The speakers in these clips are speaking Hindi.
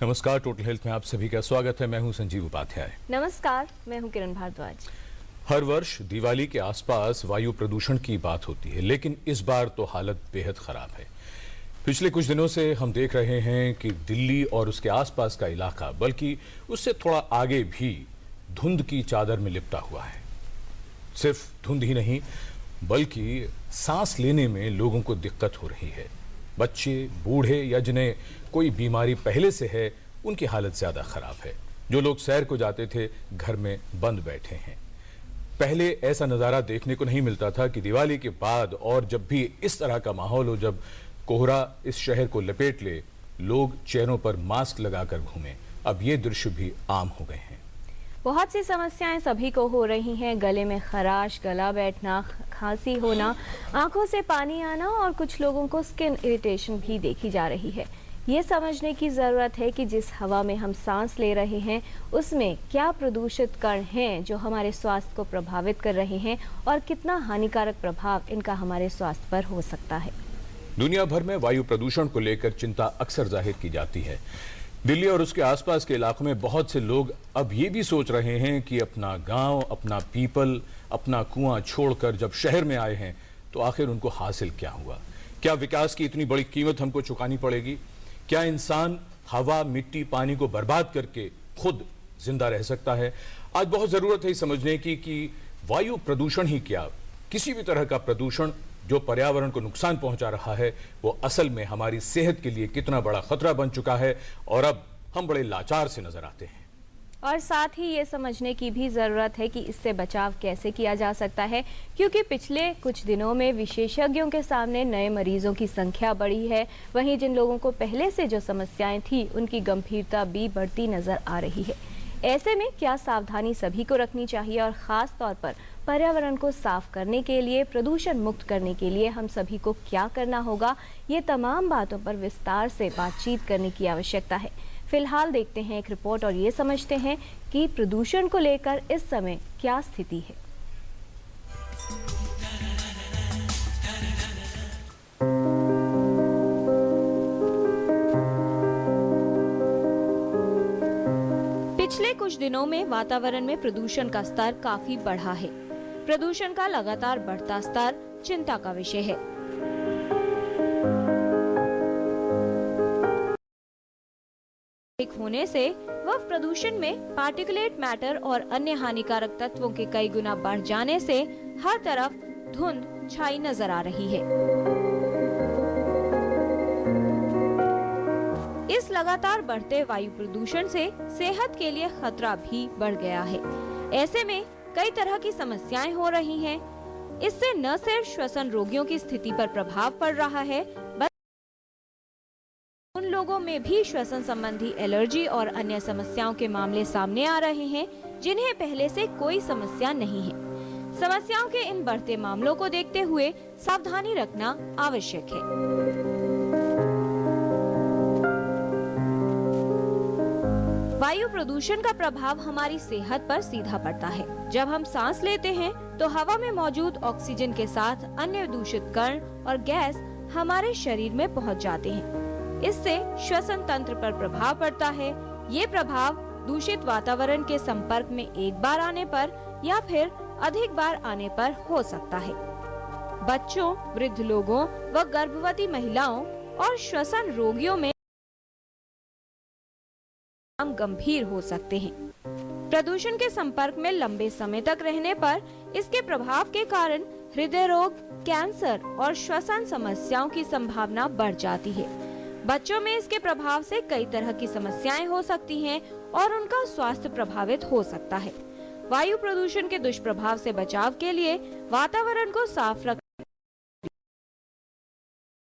नमस्कार, टोटल हेल्थ में आप सभी का स्वागत है। मैं हूं संजीव उपाध्याय। नमस्कार, मैं हूं किरण भारद्वाज। हर वर्ष दिवाली के आसपास वायु प्रदूषण की बात होती है, लेकिन इस बार तो हालत बेहद खराब है। पिछले कुछ दिनों से हम देख रहे हैं कि दिल्ली और उसके आसपास का इलाका, बल्कि उससे थोड़ा आगे भी धुंध की चादर में लिपटा हुआ है। सिर्फ धुंध ही नहीं, बल्कि सांस लेने में लोगों को दिक्कत हो रही है। बच्चे, बूढ़े या जिन्हें कोई बीमारी पहले से है, उनकी हालत ज्यादा खराब है। जो लोग सैर को जाते थे, घर में बंद बैठे हैं। पहले ऐसा नजारा देखने को नहीं मिलता था कि दिवाली के बाद और जब भी इस तरह का माहौल हो, जब कोहरा इस शहर को लपेट ले, लोग चेहरों पर मास्क लगाकर घूमें। अब ये दृश्य भी आम हो गए हैं। बहुत सी समस्याएं सभी को हो रही हैं। गले में खराश, गला बैठना, खांसी होना, आंखों से पानी आना और कुछ लोगों को स्किन इरिटेशन भी देखी जा रही है। ये समझने की ज़रूरत है कि जिस हवा में हम सांस ले रहे हैं उसमें क्या प्रदूषित कण हैं जो हमारे स्वास्थ्य को प्रभावित कर रहे हैं और कितना हानिकारक प्रभाव इनका हमारे स्वास्थ्य पर हो सकता है। दुनिया भर में वायु प्रदूषण को लेकर चिंता अक्सर जाहिर की जाती है। दिल्ली और उसके आसपास के इलाकों में बहुत से लोग अब ये भी सोच रहे हैं कि अपना गांव, अपना पीपल, अपना कुआं छोड़कर जब शहर में आए हैं तो आखिर उनको हासिल क्या हुआ? क्या विकास की इतनी बड़ी कीमत हमको चुकानी पड़ेगी? क्या इंसान हवा, मिट्टी, पानी को बर्बाद करके खुद जिंदा रह सकता है? आज बहुत जरूरत है समझने की कि वायु प्रदूषण ही क्या, किसी भी तरह का प्रदूषण जो पर्यावरण को नुकसान पहुंचा रहा है, वो असल में हमारी सेहत के लिए कितना बड़ा खतरा बन चुका है और अब हम बड़े लाचार से नजर आते हैं। और साथ ही ये समझने की भी ज़रूरत है कि इससे बचाव कैसे किया जा सकता है, क्योंकि पिछले कुछ दिनों में विशेषज्ञों के सामने नए मरीजों की संख्या बढ़ी है। वहीं जिन लोगों को पहले से जो समस्याएं थी उनकी गंभीरता भी बढ़ती नजर आ रही है। ऐसे में क्या सावधानी सभी को रखनी चाहिए और ख़ास तौर पर पर्यावरण को साफ करने के लिए, प्रदूषण मुक्त करने के लिए हम सभी को क्या करना होगा, ये तमाम बातों पर विस्तार से बातचीत करने की आवश्यकता है। फिलहाल देखते हैं एक रिपोर्ट और ये समझते हैं कि प्रदूषण को लेकर इस समय क्या स्थिति है। पिछले कुछ दिनों में वातावरण में प्रदूषण का स्तर काफी बढ़ा है। प्रदूषण का लगातार बढ़ता स्तर चिंता का विषय है। होने से वह प्रदूषण में पार्टिकुलेट मैटर और अन्य हानिकारक तत्वों के कई गुना बढ़ जाने से हर तरफ धुंध छाई नजर आ रही है। इस लगातार बढ़ते वायु प्रदूषण से सेहत के लिए खतरा भी बढ़ गया है। ऐसे में कई तरह की समस्याएं हो रही हैं। इससे न सिर्फ श्वसन रोगियों की स्थिति पर प्रभाव पड़ रहा है, उन लोगों में भी श्वसन संबंधी एलर्जी और अन्य समस्याओं के मामले सामने आ रहे हैं जिन्हें पहले से कोई समस्या नहीं है। समस्याओं के इन बढ़ते मामलों को देखते हुए सावधानी रखना आवश्यक है। वायु प्रदूषण का प्रभाव हमारी सेहत पर सीधा पड़ता है। जब हम सांस लेते हैं तो हवा में मौजूद ऑक्सीजन के साथ अन्य दूषित कण और गैस हमारे शरीर में पहुंच जाते हैं। इससे श्वसन तंत्र पर प्रभाव पड़ता है। ये प्रभाव दूषित वातावरण के संपर्क में एक बार आने पर या फिर अधिक बार आने पर हो सकता है। बच्चों, वृद्ध लोगों व गर्भवती महिलाओं और श्वसन रोगियों में गंभीर हो सकते हैं। प्रदूषण के संपर्क में लंबे समय तक रहने पर इसके प्रभाव के कारण हृदय रोग, कैंसर और श्वसन समस्याओं की संभावना बढ़ जाती है। बच्चों में इसके प्रभाव से कई तरह की समस्याएं हो सकती हैं और उनका स्वास्थ्य प्रभावित हो सकता है। वायु प्रदूषण के दुष्प्रभाव से बचाव के लिए वातावरण को साफ रखने,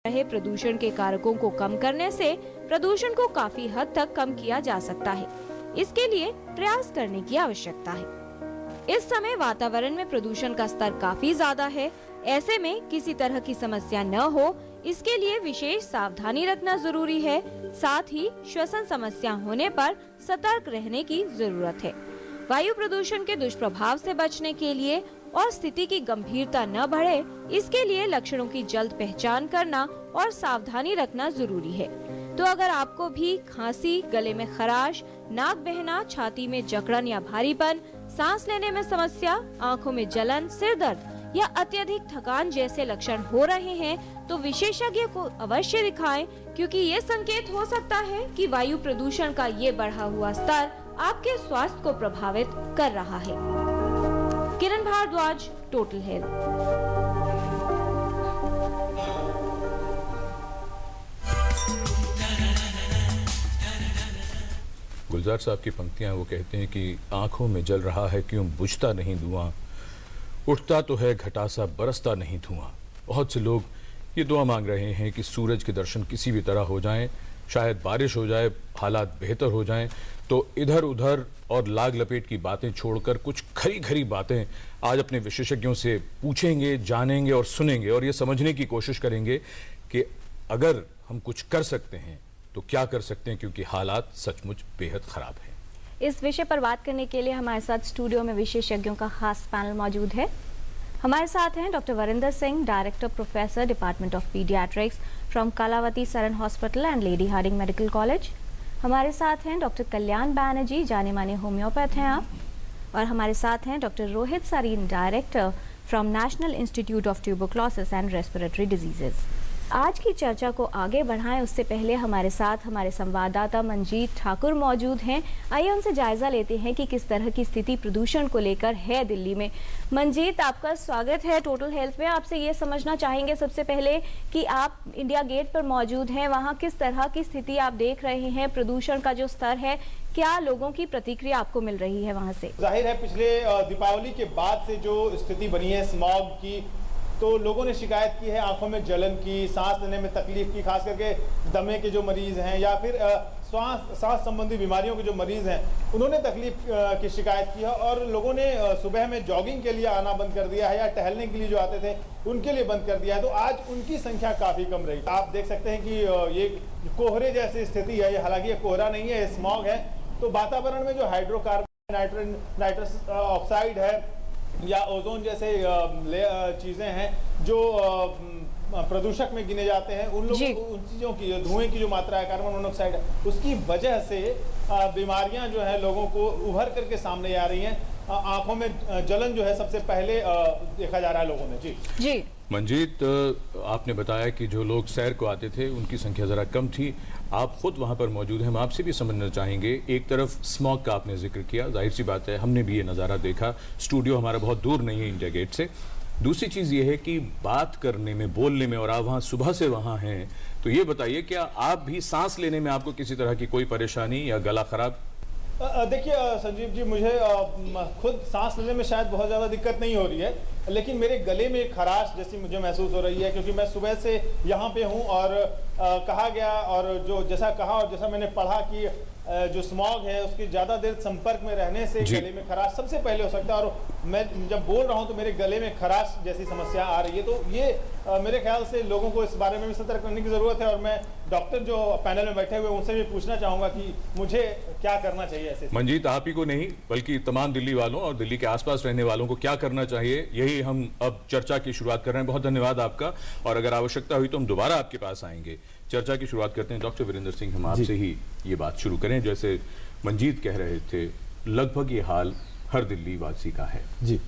प्रदूषण के कारकों को कम करने से प्रदूषण को काफी हद तक कम किया जा सकता है। इसके लिए प्रयास करने की आवश्यकता है। इस समय वातावरण में प्रदूषण का स्तर काफी ज्यादा है। ऐसे में किसी तरह की समस्या न हो, इसके लिए विशेष सावधानी रखना जरूरी है। साथ ही श्वसन समस्या होने पर सतर्क रहने की जरूरत है। वायु प्रदूषण के दुष्प्रभाव से बचने के लिए और स्थिति की गंभीरता न बढ़े, इसके लिए लक्षणों की जल्द पहचान करना और सावधानी रखना जरूरी है। तो अगर आपको भी खांसी, गले में खराश, नाक बहना, छाती में जकड़न या भारीपन, सांस लेने में समस्या, आंखों में जलन, सिर दर्द या अत्यधिक थकान जैसे लक्षण हो रहे हैं तो विशेषज्ञ को अवश्य दिखाएं, क्योंकि ये संकेत हो सकता है कि वायु प्रदूषण का ये बढ़ा हुआ स्तर आपके स्वास्थ्य को प्रभावित कर रहा है। किरण भारद्वाज, टोटल हेल्थ। गुलजार साहब की पंक्तियां, वो कहते हैं कि आंखों में जल रहा है क्यों बुझता नहीं धुआं, उठता तो है घटा सा बरसता नहीं धुआं। बहुत से लोग ये दुआ मांग रहे हैं कि सूरज के दर्शन किसी भी तरह हो जाएं, शायद बारिश हो जाए, हालात बेहतर हो जाएं। तो इधर उधर और लाग लपेट की बातें छोड़कर कुछ खरी खरी बातें आज अपने विशेषज्ञों से पूछेंगे, जानेंगे और सुनेंगे और ये समझने की कोशिश करेंगे कि अगर हम कुछ कर सकते हैं तो क्या कर सकते हैं, क्योंकि हालात सचमुच बेहद खराब हैं। इस विषय पर बात करने के लिए हमारे साथ स्टूडियो में विशेषज्ञों का खास पैनल मौजूद है। हमारे साथ हैं doctor Varinder Singh, director professor department of paediatrics from Kalawati Saran Hospital and Lady Hardinge Medical College. हमारे साथ हैं डॉक्टर कल्याण बैनर्जी, जाने माने होम्योपैथ हैं आप। और हमारे साथ हैं doctor Rohit Sarin, director from National Institute of Tuberculosis and Respiratory Diseases. आज की चर्चा को आगे बढ़ाएं उससे पहले हमारे साथ हमारे संवाददाता मंजीत ठाकुर मौजूद हैं। आइए उनसे जायजा लेते हैं कि किस तरह की स्थिति प्रदूषण को लेकर है दिल्ली में। मंजीत, आपका स्वागत है टोटल हेल्थ में। आपसे ये समझना चाहेंगे सबसे पहले कि आप इंडिया गेट पर मौजूद हैं, वहाँ किस तरह की स्थिति आप देख रहे हैं, प्रदूषण का जो स्तर है, क्या लोगों की प्रतिक्रिया आपको मिल रही है वहाँ से? जाहिर है पिछले दीपावली के बाद से जो स्थिति बनी है स्मॉग की, तो लोगों ने शिकायत की है आंखों में जलन की, सांस लेने में तकलीफ की, खास करके दमे के जो मरीज हैं या फिर सांस संबंधी बीमारियों के जो मरीज हैं उन्होंने तकलीफ की शिकायत की है। और लोगों ने सुबह में जॉगिंग के लिए आना बंद कर दिया है या टहलने के लिए जो आते थे उनके लिए बंद कर दिया है, तो आज उनकी संख्या काफ़ी कम रही। आप देख सकते हैं कि ये कोहरे जैसी स्थिति है, हालांकि ये कोहरा नहीं है, स्मॉग है। तो वातावरण में जो हाइड्रोकार्बन, नाइट्रस ऑक्साइड है या ओजोन जैसे चीज़ें हैं जो प्रदूषक में गिने जाते हैं, उन चीज़ों की, धुएं की जो मात्रा है, कार्बन मोनोऑक्साइड है, उसकी वजह से बीमारियां जो है लोगों को उभर करके सामने आ रही हैं। आंखों में जलन जो है सबसे पहले देखा जा रहा है लोगों में। जी मंजीत, आपने बताया कि जो लोग सैर को आते थे उनकी संख्या ज़रा कम थी, आप खुद वहाँ पर मौजूद हैं। हम आपसे भी समझना चाहेंगे, एक तरफ स्मॉग का आपने जिक्र किया, जाहिर सी बात है हमने भी ये नज़ारा देखा, स्टूडियो हमारा बहुत दूर नहीं है इंडिया गेट से। दूसरी चीज़ ये है कि बात करने में, बोलने में, और आप वहाँ सुबह से वहाँ हैं, तो ये बताइए क्या आप भी सांस लेने में आपको किसी तरह की कोई परेशानी या गला खराब? देखिए संजीव जी, मुझे खुद सांस लेने में शायद बहुत ज़्यादा दिक्कत नहीं हो रही है, लेकिन मेरे गले में खराश जैसी मुझे महसूस हो रही है, क्योंकि मैं सुबह से यहाँ पे हूँ और कहा गया और जो जैसा कहा और जैसा मैंने पढ़ा कि जो स्मॉग है उसके ज़्यादा देर संपर्क में रहने से गले में खराश सबसे पहले हो सकता है। और मैं जब बोल रहा हूँ तो मेरे गले में खराश जैसी समस्या आ रही है, तो ये मेरे ख्याल से लोगों को इस बारे में भी सतर्क रहने की ज़रूरत है। और मैं डॉक्टर जो पैनल में बैठे हुए उनसे भी पूछना चाहूँगा कि मुझे क्या करना चाहिए ऐसे। मंजीत, आप ही को नहीं बल्कि तमाम दिल्ली वालों और दिल्ली के आसपास रहने वालों को क्या करना चाहिए, यही हम अब चर्चा की शुरुआत कर रहे हैं। बहुत धन्यवाद आपका, और अगर आवश्यकता हुई तो हम दोबारा आपके पास आएंगे। चर्चा की शुरुआत करते हैं। डॉक्टर वरिंदर सिंह, हम आपसे ही ये बात शुरू करें। जैसे मंजीत कह रहे थे, लगभग ये हाल हर दिल्ली वासी का है जी।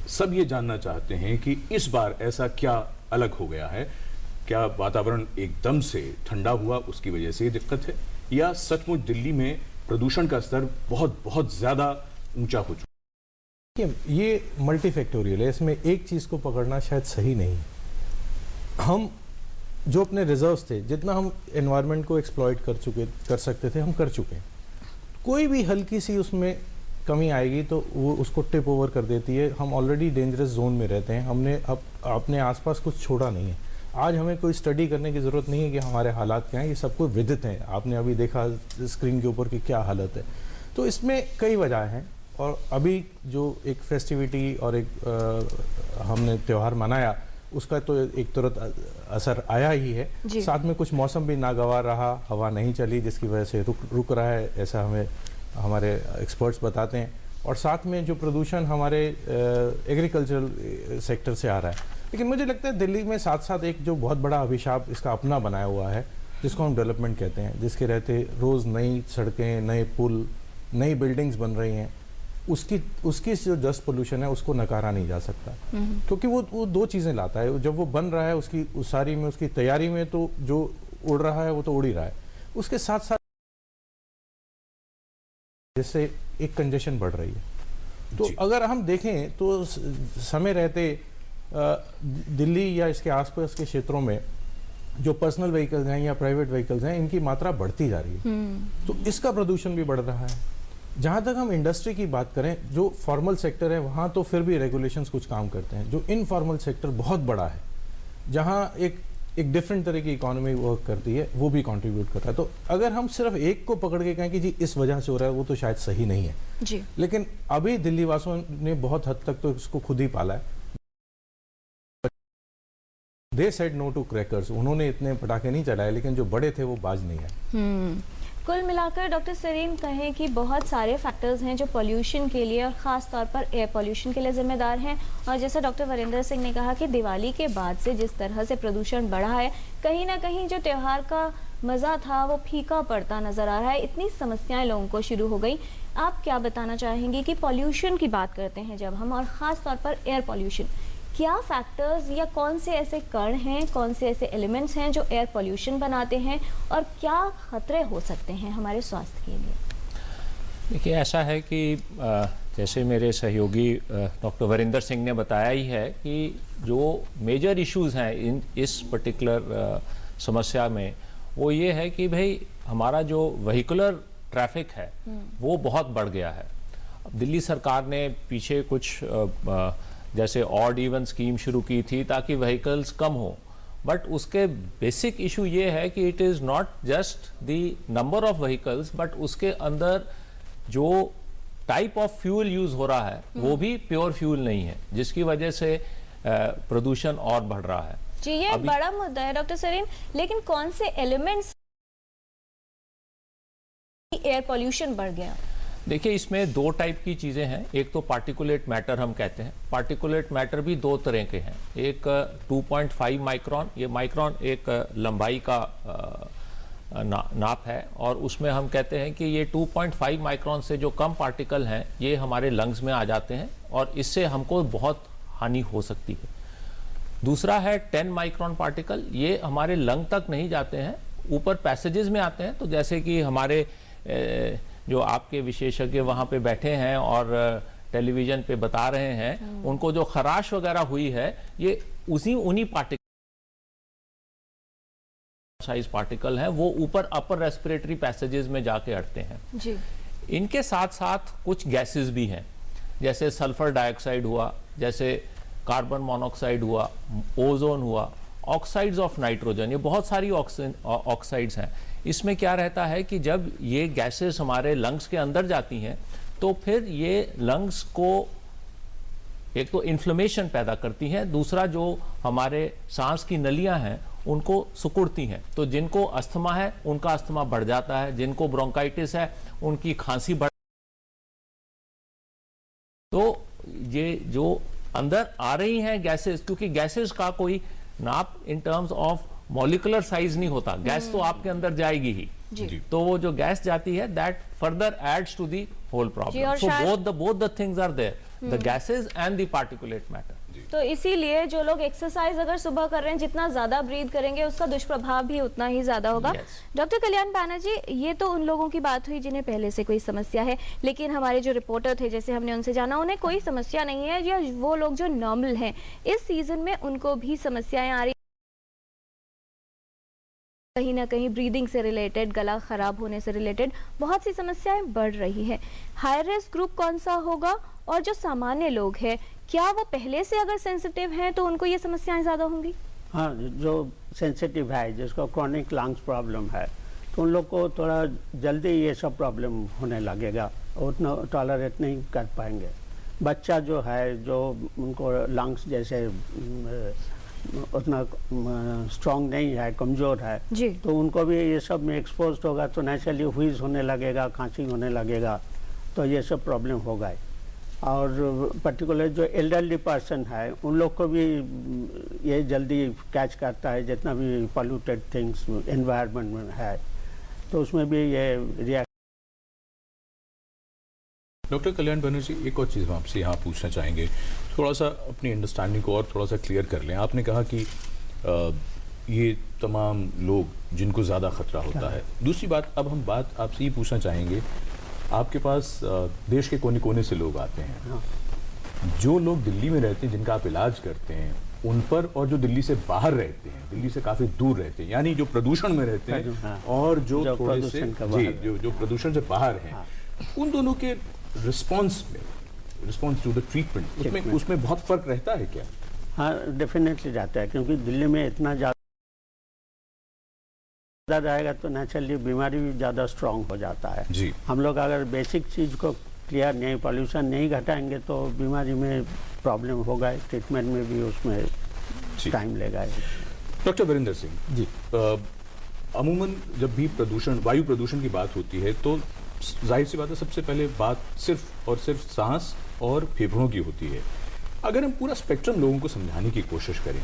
सब ये जानना चाहते हैं कि इस बार ऐसा क्या अलग हो गया है, क्या वातावरण एकदम से ठंडा हुआ उसकी वजह से ये दिक्कत है, या सचमुच दिल्ली में प्रदूषण का स्तर बहुत बहुत ज्यादा ऊंचा हो चुका है? ये मल्टीफैक्टोरियल है, इसमें एक चीज को पकड़ना शायद सही नहीं। हम जो अपने रिजर्व्स थे, जितना हम एनवायरनमेंट को एक्सप्लॉइट कर सकते थे, हम कर चुके हैं। कोई भी हल्की सी उसमें कमी आएगी तो वो उसको टिप ओवर कर देती है। हम ऑलरेडी डेंजरस जोन में रहते हैं, हमने अब अपने आसपास कुछ छोड़ा नहीं है। आज हमें कोई स्टडी करने की ज़रूरत नहीं है कि हमारे हालात क्या हैं, ये सबको विदित हैं। आपने अभी देखा स्क्रीन के ऊपर कि क्या हालत है। तो इसमें कई वजह हैं, और अभी जो एक फेस्टिविटी और एक हमने त्यौहार मनाया उसका तो एक तुरंत असर आया ही है। साथ में कुछ मौसम भी नागवार रहा, हवा नहीं चली जिसकी वजह से रुक रहा है, ऐसा हमें हमारे एक्सपर्ट्स बताते हैं। और साथ में जो प्रदूषण हमारे एग्रीकल्चरल सेक्टर से आ रहा है। लेकिन मुझे लगता है दिल्ली में साथ साथ एक जो बहुत बड़ा अभिशाप इसका अपना बनाया हुआ है जिसको हम डेवलपमेंट कहते हैं, जिसके रहते रोज़ नई सड़कें, नए पुल, नई बिल्डिंग्स बन रही हैं, उसकी जो डस्ट पोल्यूशन है उसको नकारा नहीं जा सकता, क्योंकि वो दो चीज़ें लाता है। जब वो बन रहा है उसकी उस सारी में, उसकी तैयारी में, तो जो उड़ रहा है वो तो उड़ ही रहा है, उसके साथ साथ जिससे एक कंजेशन बढ़ रही है। तो अगर हम देखें तो समय रहते दिल्ली या इसके आसपास के क्षेत्रों में जो पर्सनल व्हीकल्स हैं या प्राइवेट व्हीकल्स हैं, इनकी मात्रा बढ़ती जा रही है, तो इसका प्रदूषण भी बढ़ रहा है। जहाँ तक हम इंडस्ट्री की बात करें, जो फॉर्मल सेक्टर है वहाँ तो फिर भी रेगुलेशंस कुछ काम करते हैं। जो इनफॉर्मल सेक्टर बहुत बड़ा है, जहाँ एक डिफरेंट तरह की इकोनॉमी वर्क करती है, वो भी कंट्रीब्यूट कर रहा है। तो अगर हम सिर्फ एक को पकड़ के कहें कि जी इस वजह से हो रहा है, वो तो शायद सही नहीं है जी। लेकिन अभी दिल्ली वासियों ने बहुत हद तक तो इसको खुद ही पाला है। They said no to crackers, उन्होंने इतने पटाखे नहीं चलाए, लेकिन जो बड़े थे वो बाज नहीं आए। कुल मिलाकर डॉक्टर सलीम कहें कि बहुत सारे फैक्टर्स हैं जो पोल्यूशन के लिए और ख़ास तौर पर एयर पोल्यूशन के लिए जिम्मेदार हैं। और जैसे डॉक्टर वरिंदर सिंह ने कहा कि दिवाली के बाद से जिस तरह से प्रदूषण बढ़ा है, कहीं ना कहीं जो त्यौहार का मज़ा था वो फीका पड़ता नज़र आ रहा है। इतनी समस्याएं लोगों को शुरू हो गई। आप क्या बताना चाहेंगे कि पोल्यूशन की बात करते हैं जब हम, और ख़ास तौर पर एयर पोल्यूशन, क्या फैक्टर्स या कौन से ऐसे कण हैं, कौन से ऐसे एलिमेंट्स हैं जो एयर पोल्यूशन बनाते हैं, और क्या खतरे हो सकते हैं हमारे स्वास्थ्य के लिए? देखिए, ऐसा है कि जैसे मेरे सहयोगी डॉक्टर वरिंदर सिंह ने बताया ही है कि जो मेजर इश्यूज हैं इस पर्टिकुलर समस्या में, वो ये है कि भाई हमारा जो व्हीकुलर ट्रैफिक है वो बहुत बढ़ गया है। दिल्ली सरकार ने पीछे कुछ जैसे ऑड इवन स्कीम शुरू की थी ताकि व्हीकल्स कम हो, बट उसके बेसिक इशू ये है कि it is not just the number of vehicles, but उसके अंदर जो टाइप ऑफ फ्यूल यूज हो रहा है वो भी प्योर फ्यूल नहीं है, जिसकी वजह से प्रदूषण और बढ़ रहा है। जी, ये बड़ा मुद्दा है डॉक्टर सलीम, लेकिन कौन से एलिमेंट्स एयर पोल्यूशन बढ़ गया? देखिए, इसमें दो टाइप की चीज़ें हैं। एक तो पार्टिकुलेट मैटर हम कहते हैं। पार्टिकुलेट मैटर भी दो तरह के हैं। एक 2.5 माइक्रोन, ये माइक्रोन एक लंबाई का नाप है, और उसमें हम कहते हैं कि ये 2.5 माइक्रोन से जो कम पार्टिकल हैं ये हमारे लंग्स में आ जाते हैं और इससे हमको बहुत हानि हो सकती है। दूसरा है 10 माइक्रोन पार्टिकल, ये हमारे लंग तक नहीं जाते हैं, ऊपर पैसेजेस में आते हैं। तो जैसे कि हमारे जो आपके विशेषज्ञ वहाँ पे बैठे हैं और टेलीविजन पे बता रहे हैं, उनको जो खराश वगैरह हुई है ये उन्हीं पार्टिकल साइज पार्टिकल हैं, वो ऊपर अपर रेस्पिरेटरी पैसेजेस में जाके अटते हैं जी। इनके साथ साथ कुछ गैसेस भी हैं, जैसे सल्फर डाइऑक्साइड हुआ, जैसे कार्बन मोनोऑक्साइड हुआ, ओजोन हुआ, ऑक्साइड्स ऑफ नाइट्रोजन, ये बहुत सारी ऑक्साइड्स हैं। इसमें क्या रहता है कि जब ये गैसेस हमारे लंग्स के अंदर जाती हैं तो फिर ये लंग्स को एक तो इन्फ्लेमेशन पैदा करती हैं, दूसरा जो हमारे सांस की नलियां हैं उनको सिकुड़ती हैं। तो जिनको अस्थमा है उनका अस्थमा बढ़ जाता है, जिनको ब्रोंकाइटिस है उनकी खांसी बढ़। तो ये जो अंदर आ रही हैं गैसेस, क्योंकि गैसेस का कोई नाप in terms of molecular size नहीं होता, गैस तो आपके अंदर जाएगी ही जी। तो वो जो गैस जाती है that further adds to the whole problem. So both the things are there, the gases and the particulate matter. तो इसीलिए जो लोग एक्सरसाइज अगर सुबह कर रहे हैं, जितना ज्यादा ब्रीथ करेंगे उसका दुष्प्रभाव भी उतना ही ज्यादा होगा। डॉक्टर कल्याण बैनर्जी, ये तो उन लोगों की बात हुई जिन्हें पहले से कोई समस्या है, लेकिन हमारे जो रिपोर्टर थे, जैसे हमने उनसे जाना, उन्हें कोई समस्या नहीं है, या वो लोग जो नॉर्मल हैं इस सीजन में उनको भी समस्याएं आ रही, कहीं ना कहीं ब्रीदिंग से रिलेटेड, गला खराब होने से रिलेटेड बहुत सी समस्याएं बढ़ रही है। हाई रिस्क ग्रुप कौन सा होगा, और जो सामान्य लोग हैं क्या वो पहले से अगर सेंसिटिव हैं तो उनको ये समस्याएं ज़्यादा होंगी? हाँ, जो सेंसिटिव है, जिसको क्रॉनिक लंग्स प्रॉब्लम है, तो उन लोग को थोड़ा जल्दी ये सब प्रॉब्लम होने लगेगा, उतना टॉलरेट नहीं कर पाएंगे। बच्चा जो है, जो उनको लंग्स जैसे उतना स्ट्रॉन्ग नहीं है, कमज़ोर है जी, तो उनको भी ये सब में एक्सपोज होगा तो नेचुरली हुईज होने लगेगा, खांसी होने लगेगा, तो ये सब प्रॉब्लम होगा। और पर्टिकुलर जो एल्डरली पर्सन है उन लोग को भी ये जल्दी कैच करता है, जितना भी पॉल्यूटेड थिंग्स एनवायरनमेंट में है, तो उसमें भी ये रिएक्ट। डॉक्टर कल्याण बनर्जी, एक और चीज़ हम आपसे यहाँ पूछना चाहेंगे, थोड़ा सा अपनी अंडरस्टैंडिंग को और थोड़ा सा क्लियर कर लें। आपने कहा कि ये तमाम लोग जिनको ज़्यादा खतरा होता है। दूसरी बात, अब हम बात आपसे ये पूछना चाहेंगे, आपके पास देश के कोने कोने से लोग आते हैं, जो लोग दिल्ली में रहते हैं जिनका आप इलाज करते हैं उन पर, और जो दिल्ली से बाहर रहते हैं, दिल्ली से काफ़ी दूर रहते हैं, यानी जो प्रदूषण में रहते हैं और जो थोड़े से जो प्रदूषण से बाहर हैं, उन दोनों के रिस्पॉन्स टू द ट्रीटमेंट उसमें बहुत फर्क रहता है क्या? हाँ, डेफिनेटली जाता है, क्योंकि दिल्ली में इतना ज़्यादा रहेगा तो नेचुरली बीमारी भी ज़्यादा स्ट्रांग हो जाता है जी। हम लोग अगर बेसिक चीज़ को क्लियर नहीं, पॉल्यूशन नहीं घटाएंगे तो बीमारी में प्रॉब्लम होगा, ट्रीटमेंट में भी उसमें टाइम लेगा। डॉक्टर वीरेंद्र सिंह जी, अमूमन जब भी वायु प्रदूषण की बात होती है तो जाहिर सी बात है सबसे पहले बात सिर्फ और सिर्फ सांस और फेफड़ों की होती है। अगर हम पूरा स्पेक्ट्रम लोगों को समझाने की कोशिश करें,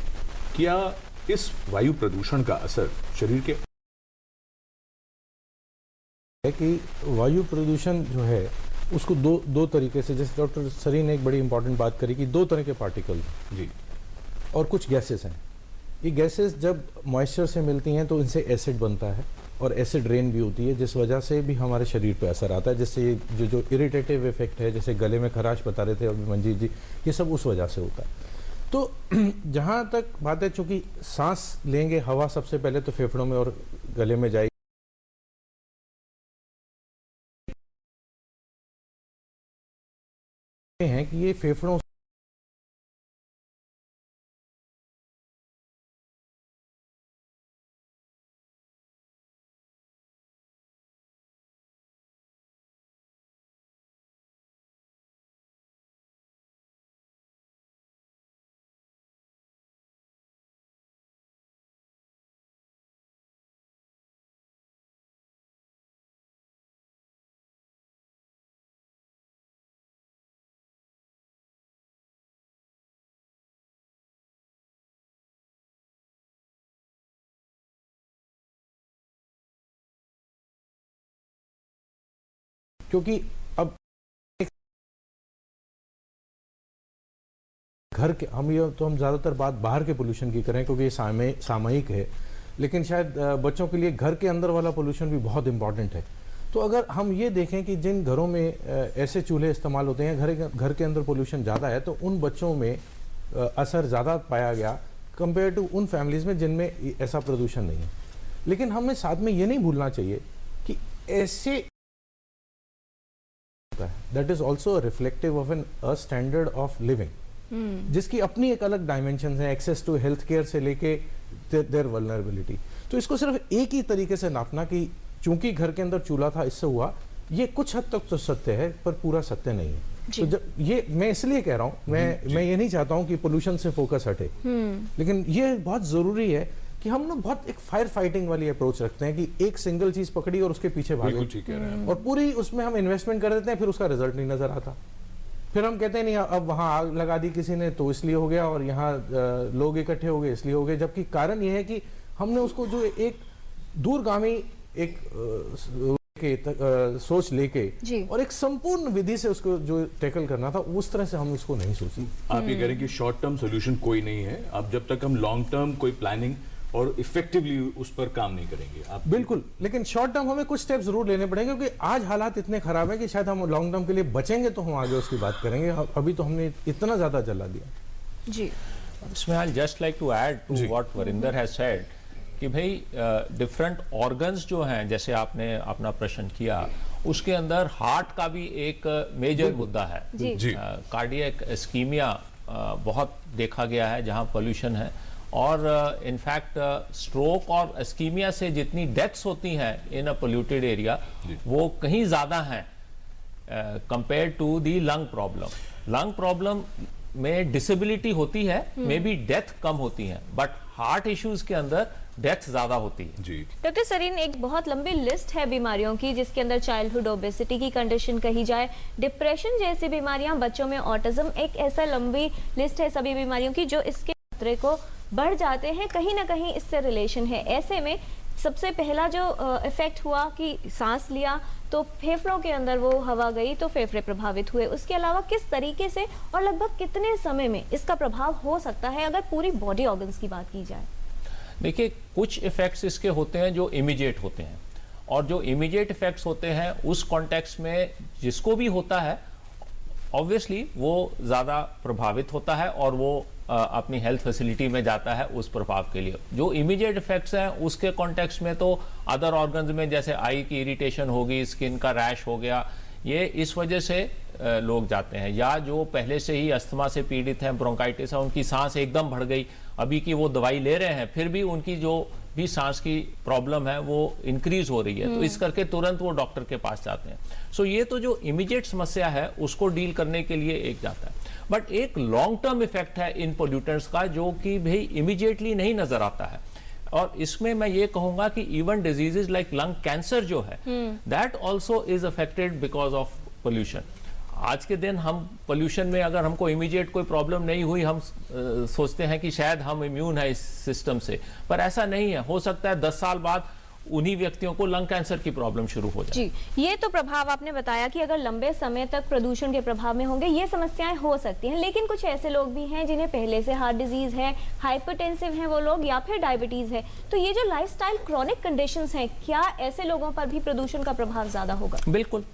क्या इस वायु प्रदूषण का असर शरीर के है कि वायु प्रदूषण जो है उसको दो तरीके से, जैसे डॉक्टर सरी ने एक बड़ी इंपॉर्टेंट बात करी कि 2 तरह के पार्टिकल जी और कुछ गैसेस हैं। ये गैसेस जब मॉइस्चर से मिलती हैं तो इनसे एसिड बनता है और एसिड रेन भी होती है, जिस वजह से भी हमारे शरीर पे असर आता है, जिससे ये जो इरिटेटिव इफेक्ट है, जैसे गले में खराश बता रहे थे अभी मंजीत जी, ये सब उस वजह से होता है। तो जहाँ तक बात है, चूँकि सांस लेंगे, हवा सबसे पहले तो फेफड़ों में और गले में जाएगी, हैं कि ये फेफड़ों क्योंकि अब घर के हम ज़्यादातर बात बाहर के पोल्यूशन की करें क्योंकि ये सामयिक है, लेकिन शायद बच्चों के लिए घर के अंदर वाला पोल्यूशन भी बहुत इंपॉर्टेंट है। तो अगर हम ये देखें कि जिन घरों में ऐसे चूल्हे इस्तेमाल होते हैं, घर के अंदर पोल्यूशन ज़्यादा है, तो उन बच्चों में असर ज़्यादा पाया गया कंपेयर टू उन फैमिलीज़ में जिनमें ऐसा प्रदूषण नहीं है। लेकिन हमें साथ में ये नहीं भूलना चाहिए कि ऐसे that is also reflective of a standard of living, जिसकी अपनी एक अलग डायमेंशन है, एक्सेस टू हेल्थ केयर से लेके देयर वल्नरेबिलिटी। तो इसको सिर्फ एक ही तरीके से नापना कि चूंकि घर के अंदर चूल्हा था इससे हुआ, ये कुछ हद तक तो सत्य है पर पूरा सत्य नहीं है। तो जब ये मैं इसलिए कह रहा हूँ, मैं ये नहीं चाहता हूँ कि पोल्यूशन से फोकस हटे, लेकिन ये बहुत जरूरी है कि हम लोग बहुत एक फायर फाइटिंग वाली अप्रोच रखते हैं कि एक सिंगल चीज पकड़ी और उसके पीछे भागे, और पूरी उसमें हम इन्वेस्टमेंट कर देते हैं, फिर उसका रिजल्ट नहीं नजर आता। फिर हम कहते हैं नहीं अब वहां आग लगा दी किसी ने तो इसलिए हो गया, और यहाँ लोग इकट्ठे हो गए इसलिए हो गए, जबकि कारण यह है कि हमने उसको जो एक दूरगामी एक सोच लेके और एक संपूर्ण विधि से उसको जो टैकल करना था, उस तरह से हम उसको नहीं सोची। आप ये कह रहे हैं कि शॉर्ट टर्म सोल्यूशन कोई नहीं है, अब जब तक हम लॉन्ग टर्म कोई प्लानिंग और इफेक्टिवली उस पर काम नहीं करेंगे आप। बिल्कुल, लेकिन शॉर्ट टर्म हमें कुछ स्टेप जरूर लेने पड़ेंगे, क्योंकि आज हालात इतने खराब हैं कि शायद हम लॉन्ग टर्म के लिए बचेंगे तो हम आगे उसकी बात करेंगे। अभी तो हमने इतना ज्यादा जला दिया। जी, इसमें I just like to add to what Varinder has said कि भाई डिफरेंट ऑर्गन्स जो हैं, जैसे आपने अपना प्रश्न किया, उसके अंदर हार्ट का भी एक मेजर मुद्दा है। कार्डियक इस्कीमिया बहुत देखा गया है जहां पोल्यूशन है, और इनफैक्ट स्ट्रोक और इस्कीमिया से जितनी डेथ्स होती हैं इन अ पोल्यूटेड एरिया, वो कहीं ज़्यादा हैं compare to the lung problem. Lung problem में डिसेबिलिटी होती है, मे बी डेथ कम होती है, बट हार्ट इश्यूज के अंदर डेथ ज़्यादा होती है। जी डॉक्टर सरीन, एक बहुत लंबी लिस्ट है बीमारियों की, जिसके अंदर चाइल्डहुड ओबेसिटी की कंडीशन कही जाए, डिप्रेशन जैसी बीमारियां, बच्चों में ऑटिज्म, एक ऐसा लंबी लिस्ट है सभी बीमारियों की जो इसके खतरे को बढ़ जाते हैं, कहीं ना कहीं इससे रिलेशन है। ऐसे में सबसे पहला जो इफेक्ट हुआ कि सांस लिया तो फेफड़ों के अंदर वो हवा गई तो फेफड़े प्रभावित हुए। उसके अलावा किस तरीके से और लगभग कितने समय में इसका प्रभाव हो सकता है अगर पूरी बॉडी ऑर्गन्स की बात की जाए? देखिए, कुछ इफेक्ट्स इसके होते हैं जो इमीडिएट होते हैं, और जो इमीडिएट इफेक्ट्स होते हैं उस कॉन्टेक्स्ट में जिसको भी होता है ऑब्वियसली वो ज़्यादा प्रभावित होता है और वो अपनी हेल्थ फैसिलिटी में जाता है उस प्रभाव के लिए। जो इमीडिएट इफेक्ट्स हैं उसके कॉन्टेक्स्ट में तो अदर ऑर्गन्स में जैसे आई की इरिटेशन होगी, स्किन का रैश हो गया, ये इस वजह से लोग जाते हैं। या जो पहले से ही अस्थमा से पीड़ित हैं, ब्रोंकाइटिस है, उनकी सांस एकदम बढ़ गई, अभी की वो दवाई ले रहे हैं फिर भी उनकी जो भी सांस की प्रॉब्लम है वो इंक्रीज हो रही है, तो इस करके तुरंत वो डॉक्टर के पास जाते हैं। सो ये तो जो इमीडिएट समस्या है उसको डील करने के लिए एक जाता है, बट एक लॉन्ग टर्म इफेक्ट है इन पोल्यूटेंट्स का जो कि भाई इमीडिएटली नहीं नजर आता है। और इसमें मैं ये कहूंगा कि even diseases like lung cancer जो है that also is affected because of pollution. आज के दिन हम पोल्यूशन में अगर हमको इमीडिएट कोई प्रॉब्लम नहीं हुई, हम सोचते हैं कि शायद हम इम्यून है इस सिस्टम से, पर ऐसा नहीं है। हो सकता है 10 साल बाद उन्हीं व्यक्तियों को लंग कैंसर की प्रॉब्लम शुरू हो जाए। जी, ये तो प्रभाव आपने बताया कि अगर लंबे समय तक प्रदूषण के प्रभाव में होंगे ये समस्याएं हो सकती हैं, लेकिन कुछ ऐसे लोग भी हैं जिन्हें पहले से हार्ट डिजीज है, हाइपरटेंसिव हैं वो लोग, या फिर डायबिटीज है, तो ये जो लाइफस्टाइल क्रॉनिक कंडीशंस हैं, क्या ऐसे लोगों पर भी प्रदूषण का प्रभाव ज्यादा होगा? बिल्कुल,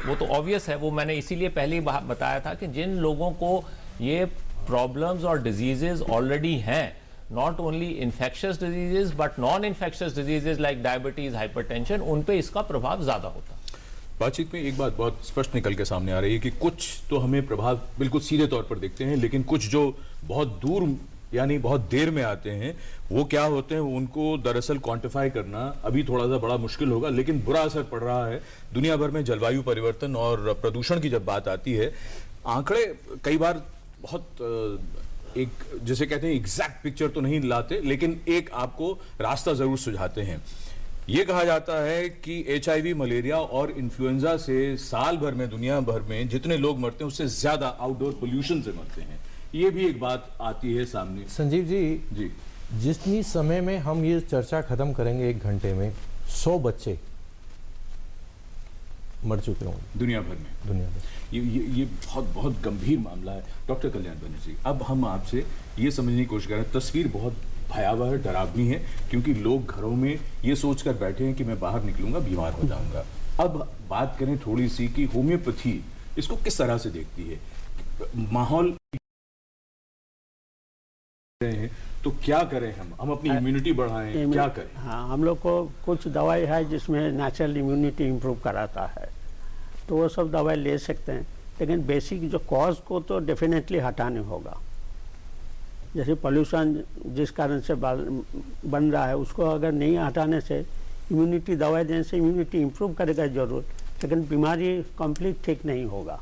वो तो ऑब्वियस है। वो मैंने इसीलिए पहले ही बताया था कि जिन लोगों को ये प्रॉब्लम्स और डिजीजेस ऑलरेडी हैं, not only infectious diseases but non-infectious diseases like diabetes, hypertension, उन पे इसका प्रभाव ज्यादा होता है। बातचीत में एक बात बहुत स्पष्ट निकल के सामने आ रही है कि कुछ तो हमें प्रभाव बिल्कुल सीधे तौर पर दिखते हैं, लेकिन कुछ जो बहुत दूर यानी बहुत देर में आते हैं वो क्या होते हैं, उनको दरअसल क्वांटिफाई करना अभी थोड़ा सा बड़ा मुश्किल होगा, लेकिन बुरा असर पड़ रहा है दुनिया भर में। जलवायु परिवर्तन और प्रदूषण की जब बात आती है, आंकड़े कई बार बहुत एक जिसे कहते हैं एग्जैक्ट पिक्चर तो नहीं लाते, लेकिन एक आपको रास्ता जरूर सुझाते हैं। यह कहा जाता है कि HIV, मलेरिया और इन्फ्लुएंजा से साल भर में दुनिया भर में जितने लोग मरते हैं उससे ज्यादा आउटडोर पोल्यूशन से मरते हैं। ये भी एक बात आती है सामने। संजीव जी, जितनी समय में हम ये चर्चा खत्म करेंगे 1 घंटे में 100 बच्चे मर चुके होंगे दुनिया भर। ये बहुत गंभीर मामला है। डॉक्टर कल्याण बनर्जी, अब हम आपसे ये समझने की कोशिश कर रहे हैं, तस्वीर बहुत भयावह है, डरावनी है, क्योंकि लोग घरों में ये सोचकर बैठे हैं कि मैं बाहर निकलूंगा बीमार हो जाऊंगा। अब बात करें थोड़ी सी कि होम्योपैथी इसको किस तरह से देखती है, माहौल तो क्या करें, हम अपनी इम्यूनिटी बढ़ाएं, क्या करें? हाँ, हम लोग को कुछ दवाई है जिसमें नेचुरल इम्यूनिटी इम्प्रूव कराता है, तो वो सब दवाई ले सकते हैं, लेकिन बेसिक जो कॉज को तो डेफिनेटली हटाने होगा। जैसे पोल्यूशन जिस कारण से बन रहा है उसको अगर नहीं हटाने से, इम्यूनिटी दवाई देने से इम्यूनिटी इम्प्रूव करेगा जरूर, लेकिन बीमारी कंप्लीट ठीक नहीं होगा।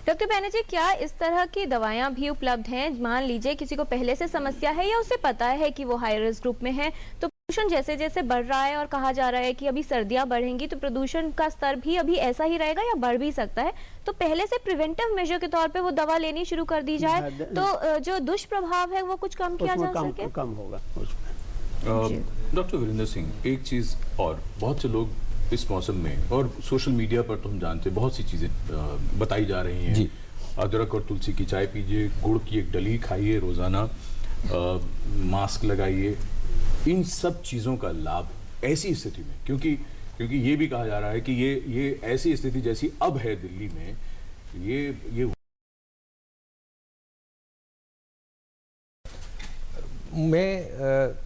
डॉक्टर बैनर्जी, क्या इस तरह की दवाइयां भी उपलब्ध हैं? मान लीजिए किसी को पहले से समस्या है या उसे पता है कि वो हाई रिस्क ग्रुप में है, तो प्रदूषण जैसे जैसे बढ़ रहा है और कहा जा रहा है कि अभी सर्दियां बढ़ेंगी तो प्रदूषण का स्तर भी अभी ऐसा ही रहेगा या बढ़ भी सकता है, तो पहले से प्रिवेंटिव मेजर के तौर पे वो दवा लेनी शुरू कर दी जाए तो जो दुष्प्रभाव है वो कुछ कम किया जा सके? कम होगा उसमें। डॉक्टर वीरेंद्र सिंह, एक चीज और, बहुत से लोग इस मौसम में, और सोशल मीडिया पर तो हम जानते हैं बहुत सी चीजें बताई जा रही हैं जी। अदरक और तुलसी की चाय पीजिए, गुड़ की एक डली खाइए रोजाना, मास्क लगाइए, इन सब चीजों का लाभ ऐसी स्थिति में, क्योंकि ये भी कहा जा रहा है कि ये ऐसी स्थिति जैसी अब है दिल्ली में, ये मैं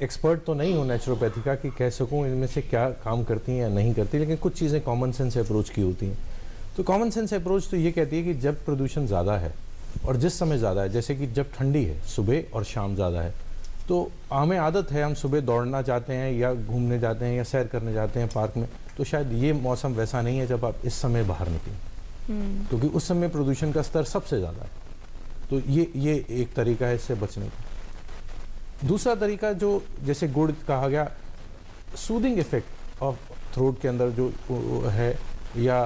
एक्सपर्ट तो नहीं हूँ नेचुरोपैथी का कि कह सकूँ इनमें से क्या काम करती हैं या नहीं करती, लेकिन कुछ चीज़ें कॉमन सेंस अप्रोच की होती हैं। तो कॉमन सेंस अप्रोच तो ये कहती है कि जब प्रदूषण ज़्यादा है और जिस समय ज़्यादा है, जैसे कि जब ठंडी है सुबह और शाम ज़्यादा है, तो हमें आदत है हम सुबह दौड़ना चाहते हैं या घूमने जाते हैं या सैर करने जाते हैं पार्क में, तो शायद ये मौसम वैसा नहीं है जब आप इस समय बाहर निकलें, क्योंकि उस समय प्रदूषण का स्तर सबसे ज़्यादा है। तो ये एक तरीका है इससे बचने का। दूसरा तरीका जो जैसे गुड़ कहा गया, सूदिंग इफेक्ट ऑफ थ्रोट के अंदर जो है, या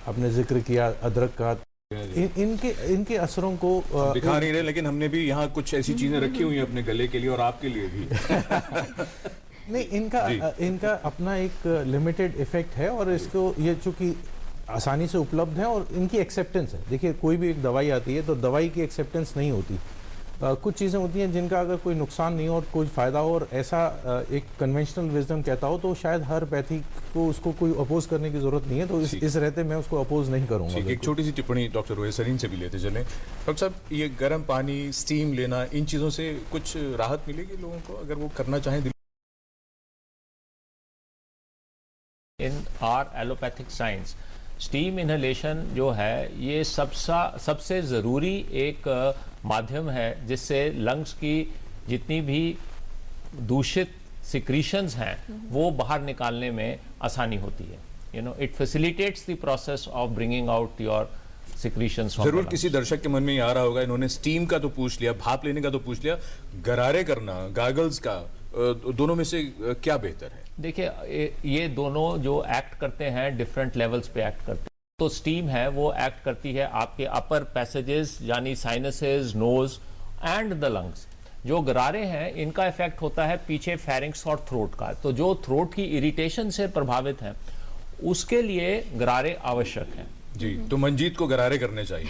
आपने जिक्र किया अदरक का, इनके असरों को दिखा नहीं रहे, लेकिन हमने भी यहाँ कुछ ऐसी चीजें रखी हुई हैं अपने गले के लिए और आपके लिए भी। नहीं, इनका अपना एक लिमिटेड इफेक्ट है, और इसको ये चूंकि आसानी से उपलब्ध है और इनकी एक्सेप्टेंस है। देखिए, कोई भी एक दवाई आती है तो दवाई की एक्सेप्टेंस नहीं होती। कुछ चीज़ें होती हैं जिनका अगर कोई नुकसान नहीं हो और कोई फ़ायदा हो, और ऐसा एक कन्वेंशनल विजडम कहता हो, तो शायद हर पैथी को उसको कोई अपोज करने की ज़रूरत नहीं है। तो इस रहते मैं उसको अपोज नहीं करूँगा। एक छोटी सी टिप्पणी डॉक्टर रोहित सरीन से भी लेते चलें। डॉक्टर साहब, ये गर्म पानी, स्टीम लेना, इन चीज़ों से कुछ राहत मिलेगी लोगों को अगर वो करना चाहें? इन are allopathic science steam inhalation जो है ये सबसे ज़रूरी एक माध्यम है जिससे लंग्स की जितनी भी दूषित सिक्रीशंस हैं वो बाहर निकालने में आसानी होती है। You know, it facilitates the process of bringing out your secretions. जरूर किसी दर्शक के मन में ये आ रहा होगा, इन्होंने स्टीम का तो पूछ लिया, भाप लेने का तो पूछ लिया, गरारे करना, गागल्स का, दोनों में से क्या बेहतर है? देखिए, ये दोनों जो एक्ट करते हैं डिफरेंट लेवल्स पे एक्ट करते हैं। तो स्टीम है वो एक्ट करती है आपके अपर पैसेजेस यानी sinuses, nose and the lungs. जो गरारे हैं इनका इफेक्ट होता है पीछे फेरिंक्स और थ्रोट का। तो जो थ्रोट की इरिटेशन से प्रभावित हैं उसके लिए गरारे आवश्यक हैं। जी, तो मंजीत को गरारे करने चाहिए।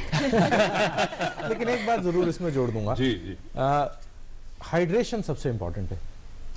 लेकिन एक बात जरूर इसमें जोड़ दूंगा। जी जी, हाइड्रेशन सबसे इंपॉर्टेंट है।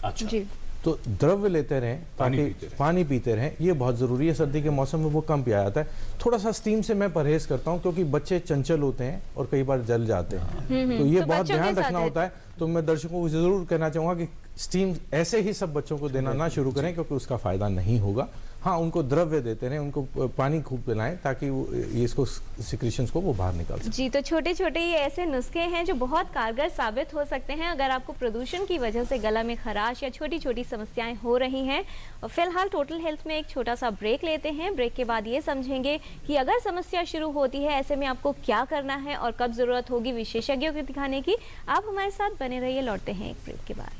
अच्छा जी, तो द्रव्य लेते रहें, ताकि पानी पीते रहें, ये बहुत ज़रूरी है। सर्दी के मौसम में वो कम पिया जाता है। थोड़ा सा स्टीम से मैं परहेज करता हूँ, क्योंकि बच्चे चंचल होते हैं और कई बार जल जाते हैं। तो ये तो बहुत बच्चों के ध्यान साथ रखना है। होता है। तो मैं दर्शकों को ज़रूर कहना चाहूँगा कि स्टीम ऐसे ही सब बच्चों को देना ना शुरू करें, क्योंकि उसका फ़ायदा नहीं होगा। हाँ, उनको द्रव्य देते रहें, उनको पानी खूब पिलाएं, ताकि वो ये इसको सिक्रीशंस को वो बाहर निकाल सकें। जी, तो छोटे छोटे ये ऐसे नुस्खे हैं जो बहुत कारगर साबित हो सकते हैं अगर आपको प्रदूषण की वजह से गला में खराश या छोटी छोटी समस्याएं हो रही हैं। और फिलहाल टोटल हेल्थ में एक छोटा सा ब्रेक लेते हैं। ब्रेक के बाद ये समझेंगे कि अगर समस्या शुरू होती है ऐसे में आपको क्या करना है और कब जरूरत होगी विशेषज्ञों को दिखाने की। आप हमारे साथ बने रहिए, लौटते हैं एक ब्रेक के बाद।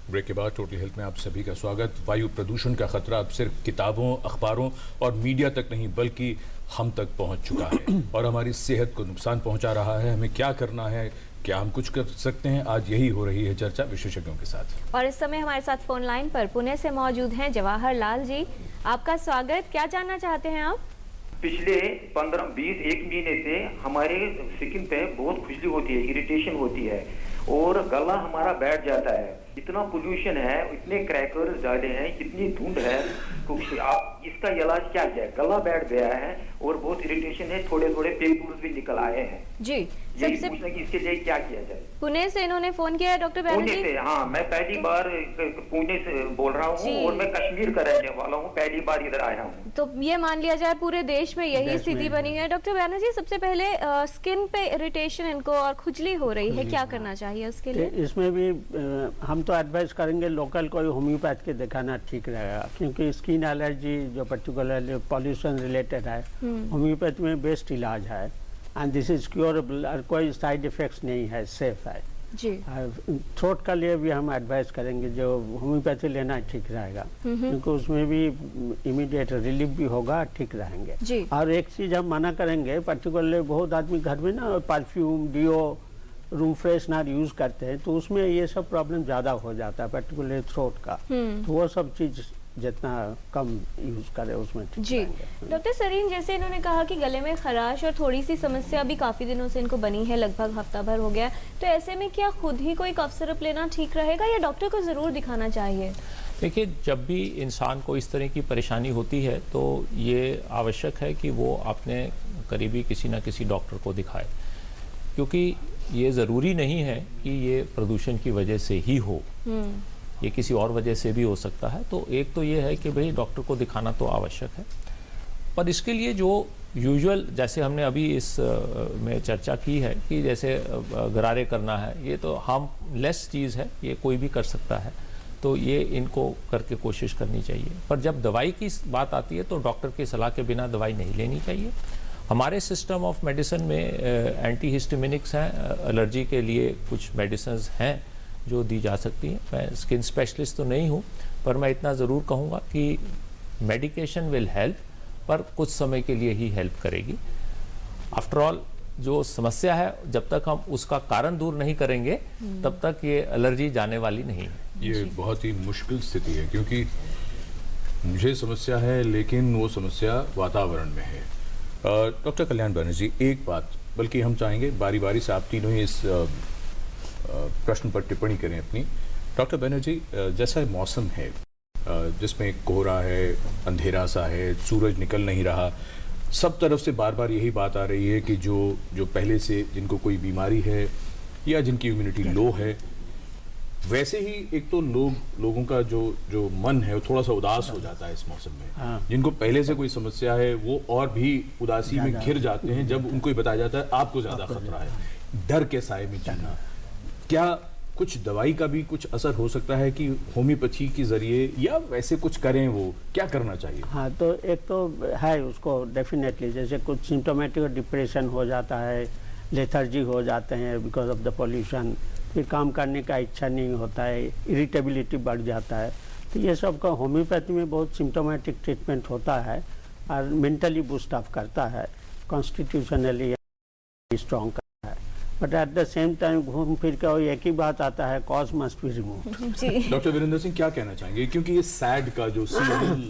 ब्रेक के बाद टोटल हेल्थ में आप सभी का स्वागत। वायु प्रदूषण का खतरा अब सिर्फ किताबों, अखबारों और मीडिया तक नहीं बल्कि हम तक पहुंच चुका है और हमारी सेहत को नुकसान पहुंचा रहा है। हमें क्या करना है, क्या हम कुछ कर सकते हैं? आज यही हो रही है चर्चा विशेषज्ञों के साथ। और इस समय हमारे साथ फोन लाइन पर पुणे से मौजूद हैं जवाहर लाल जी। आपका स्वागत। क्या जानना चाहते हैं आप? पिछले 15-20 महीने से हमारे स्किन पे बहुत खुजली होती है, इरिटेशन होती है और गला हमारा बैठ जाता है। इतना पोल्यूशन है, इतने क्रैकर्स डाले हैं, कितनी धुंध है, कुछ आप इसका इलाज क्या है? गला बैठ गया है और बहुत इरिटेशन है, थोड़े थोड़े पिंपल्स भी निकल आए हैं। जी, यही पूछना कि इसके लिए क्या किया जाए। पुणे से इन्होंने फोन किया है डॉक्टर पुणे बैनर्जी। से, हाँ, मैं पहली बार पुणे से बोल रहा हूँ और मैं कश्मीर का रहने वाला हूँ, पहली बार इधर आया हूँ। तो ये मान लिया जाए पूरे देश में यही स्थिति बनी है। डॉक्टर बैनर्जी, सबसे पहले स्किन पे इरिटेशन इनको और खुजली हो रही है, क्या करना चाहिए उसके लिए? इसमें भी हम तो एडवाइस करेंगे लोकल कोई होम्योपैथ के दिखाना ठीक रहेगा, क्योंकि स्किन एलर्जी जो पर्टिकुलरली पॉल्यूशन रिलेटेड है, होम्योपैथ में बेस्ट इलाज है एंड दिस इज क्योरेबल और कोई साइड इफेक्ट्स नहीं है, सेफ है जी। थ्रोट का लिए भी हम एडवाइस करेंगे जो होम्योपैथी लेना ठीक रहेगा, क्योंकि उसमें भी इमीडिएट रिलीफ भी होगा, ठीक रहेंगे जी। और एक चीज हम मना करेंगे, पर्टिकुलरली बहुत आदमी घर में ना परफ्यूम, डिओ, रूम फ्रेशनर यूज करते हैं, तो उसमें ये सब प्रॉब्लम ज्यादा हो जाता है, पर्टिकुलरली थ्रोट का। तो वो सब चीज जितना कम यूज करे उसमें ठीक जी। रहेंगे। डॉक्टर सरीन, जैसे इन्होंने कहा कि गले में खराश और थोड़ी सी समस्या भी काफी दिनों से इनको बनी है, लगभग हफ्ता भर हो गया, तो ऐसे में क्या खुद ही कोई कफ सिरप लेना ठीक रहेगा या डॉक्टर को जरूर दिखाना चाहिए? देखिए, जब भी इंसान को इस तरह की परेशानी होती है तो ये आवश्यक है कि वो अपने करीबी किसी न किसी डॉक्टर को दिखाए, क्योंकि ये ज़रूरी नहीं है कि ये प्रदूषण की वजह से ही हो, ये किसी और वजह से भी हो सकता है। तो एक तो ये है कि भाई डॉक्टर को दिखाना तो आवश्यक है, पर इसके लिए जो यूजुअल जैसे हमने अभी इस में चर्चा की है कि जैसे गरारे करना है, ये तो हार्मलेस चीज़ है, ये कोई भी कर सकता है, तो ये इनको करके कोशिश करनी चाहिए। पर जब दवाई की बात आती है तो डॉक्टर की सलाह के बिना दवाई नहीं लेनी चाहिए। हमारे सिस्टम ऑफ मेडिसिन में एंटी हिस्टामिनिक्स हैं, एलर्जी के लिए कुछ मेडिसिन हैं जो दी जा सकती हैं। मैं स्किन स्पेशलिस्ट तो नहीं हूँ, पर मैं इतना ज़रूर कहूँगा कि मेडिकेशन विल हेल्प, पर कुछ समय के लिए ही हेल्प करेगी। आफ्टर ऑल जो समस्या है, जब तक हम उसका कारण दूर नहीं करेंगे तब तक ये एलर्जी जाने वाली नहीं है। ये बहुत ही मुश्किल स्थिति है, क्योंकि मुझे समस्या है लेकिन वो समस्या वातावरण में है। डॉक्टर कल्याण बनर्जी, एक बात, बल्कि हम चाहेंगे बारी बारी से आप तीनों ही इस प्रश्न पर टिप्पणी करें अपनी। डॉक्टर बनर्जी, जैसा मौसम है जिसमें कोहरा है, अंधेरा सा है, सूरज निकल नहीं रहा, सब तरफ से बार बार यही बात आ रही है कि जो पहले से जिनको कोई बीमारी है या जिनकी इम्यूनिटी लो है, वैसे ही एक तो लोगों का जो मन है वो थोड़ा सा उदास हो जाता है इस मौसम में। हाँ। जिनको पहले से कोई समस्या है वो और भी उदासी में घिर जाते हैं जब उनको ही बताया जाता है आपको ज्यादा खतरा है। डर के साए में जीना, क्या कुछ दवाई का भी कुछ असर हो सकता है कि होम्योपैथी के जरिए, या वैसे कुछ करें, वो क्या करना चाहिए? हाँ, तो एक तो है उसको डेफिनेटली, जैसे कुछ सिम्टोमेटिक डिप्रेशन हो जाता है, लेथर्जी हो जाते हैं बिकॉज ऑफ द पॉल्यूशन, फिर काम करने का इच्छा नहीं होता है, इरिटेबिलिटी बढ़ जाता है। तो ये सब का होम्योपैथी में बहुत सिम्टोमेटिक ट्रीटमेंट होता है और मेंटली बूस्ट अप करता है, कॉन्स्टिट्यूशनली स्ट्रॉन्ग करता है। But at the same time घूम फिर के एक ही बात आता है, कॉज मस्ट बी रिमूव्ड। जी डॉक्टर वीरेंद्र सिंह क्या कहना चाहेंगे, क्योंकि ये सैड का जो सीजनल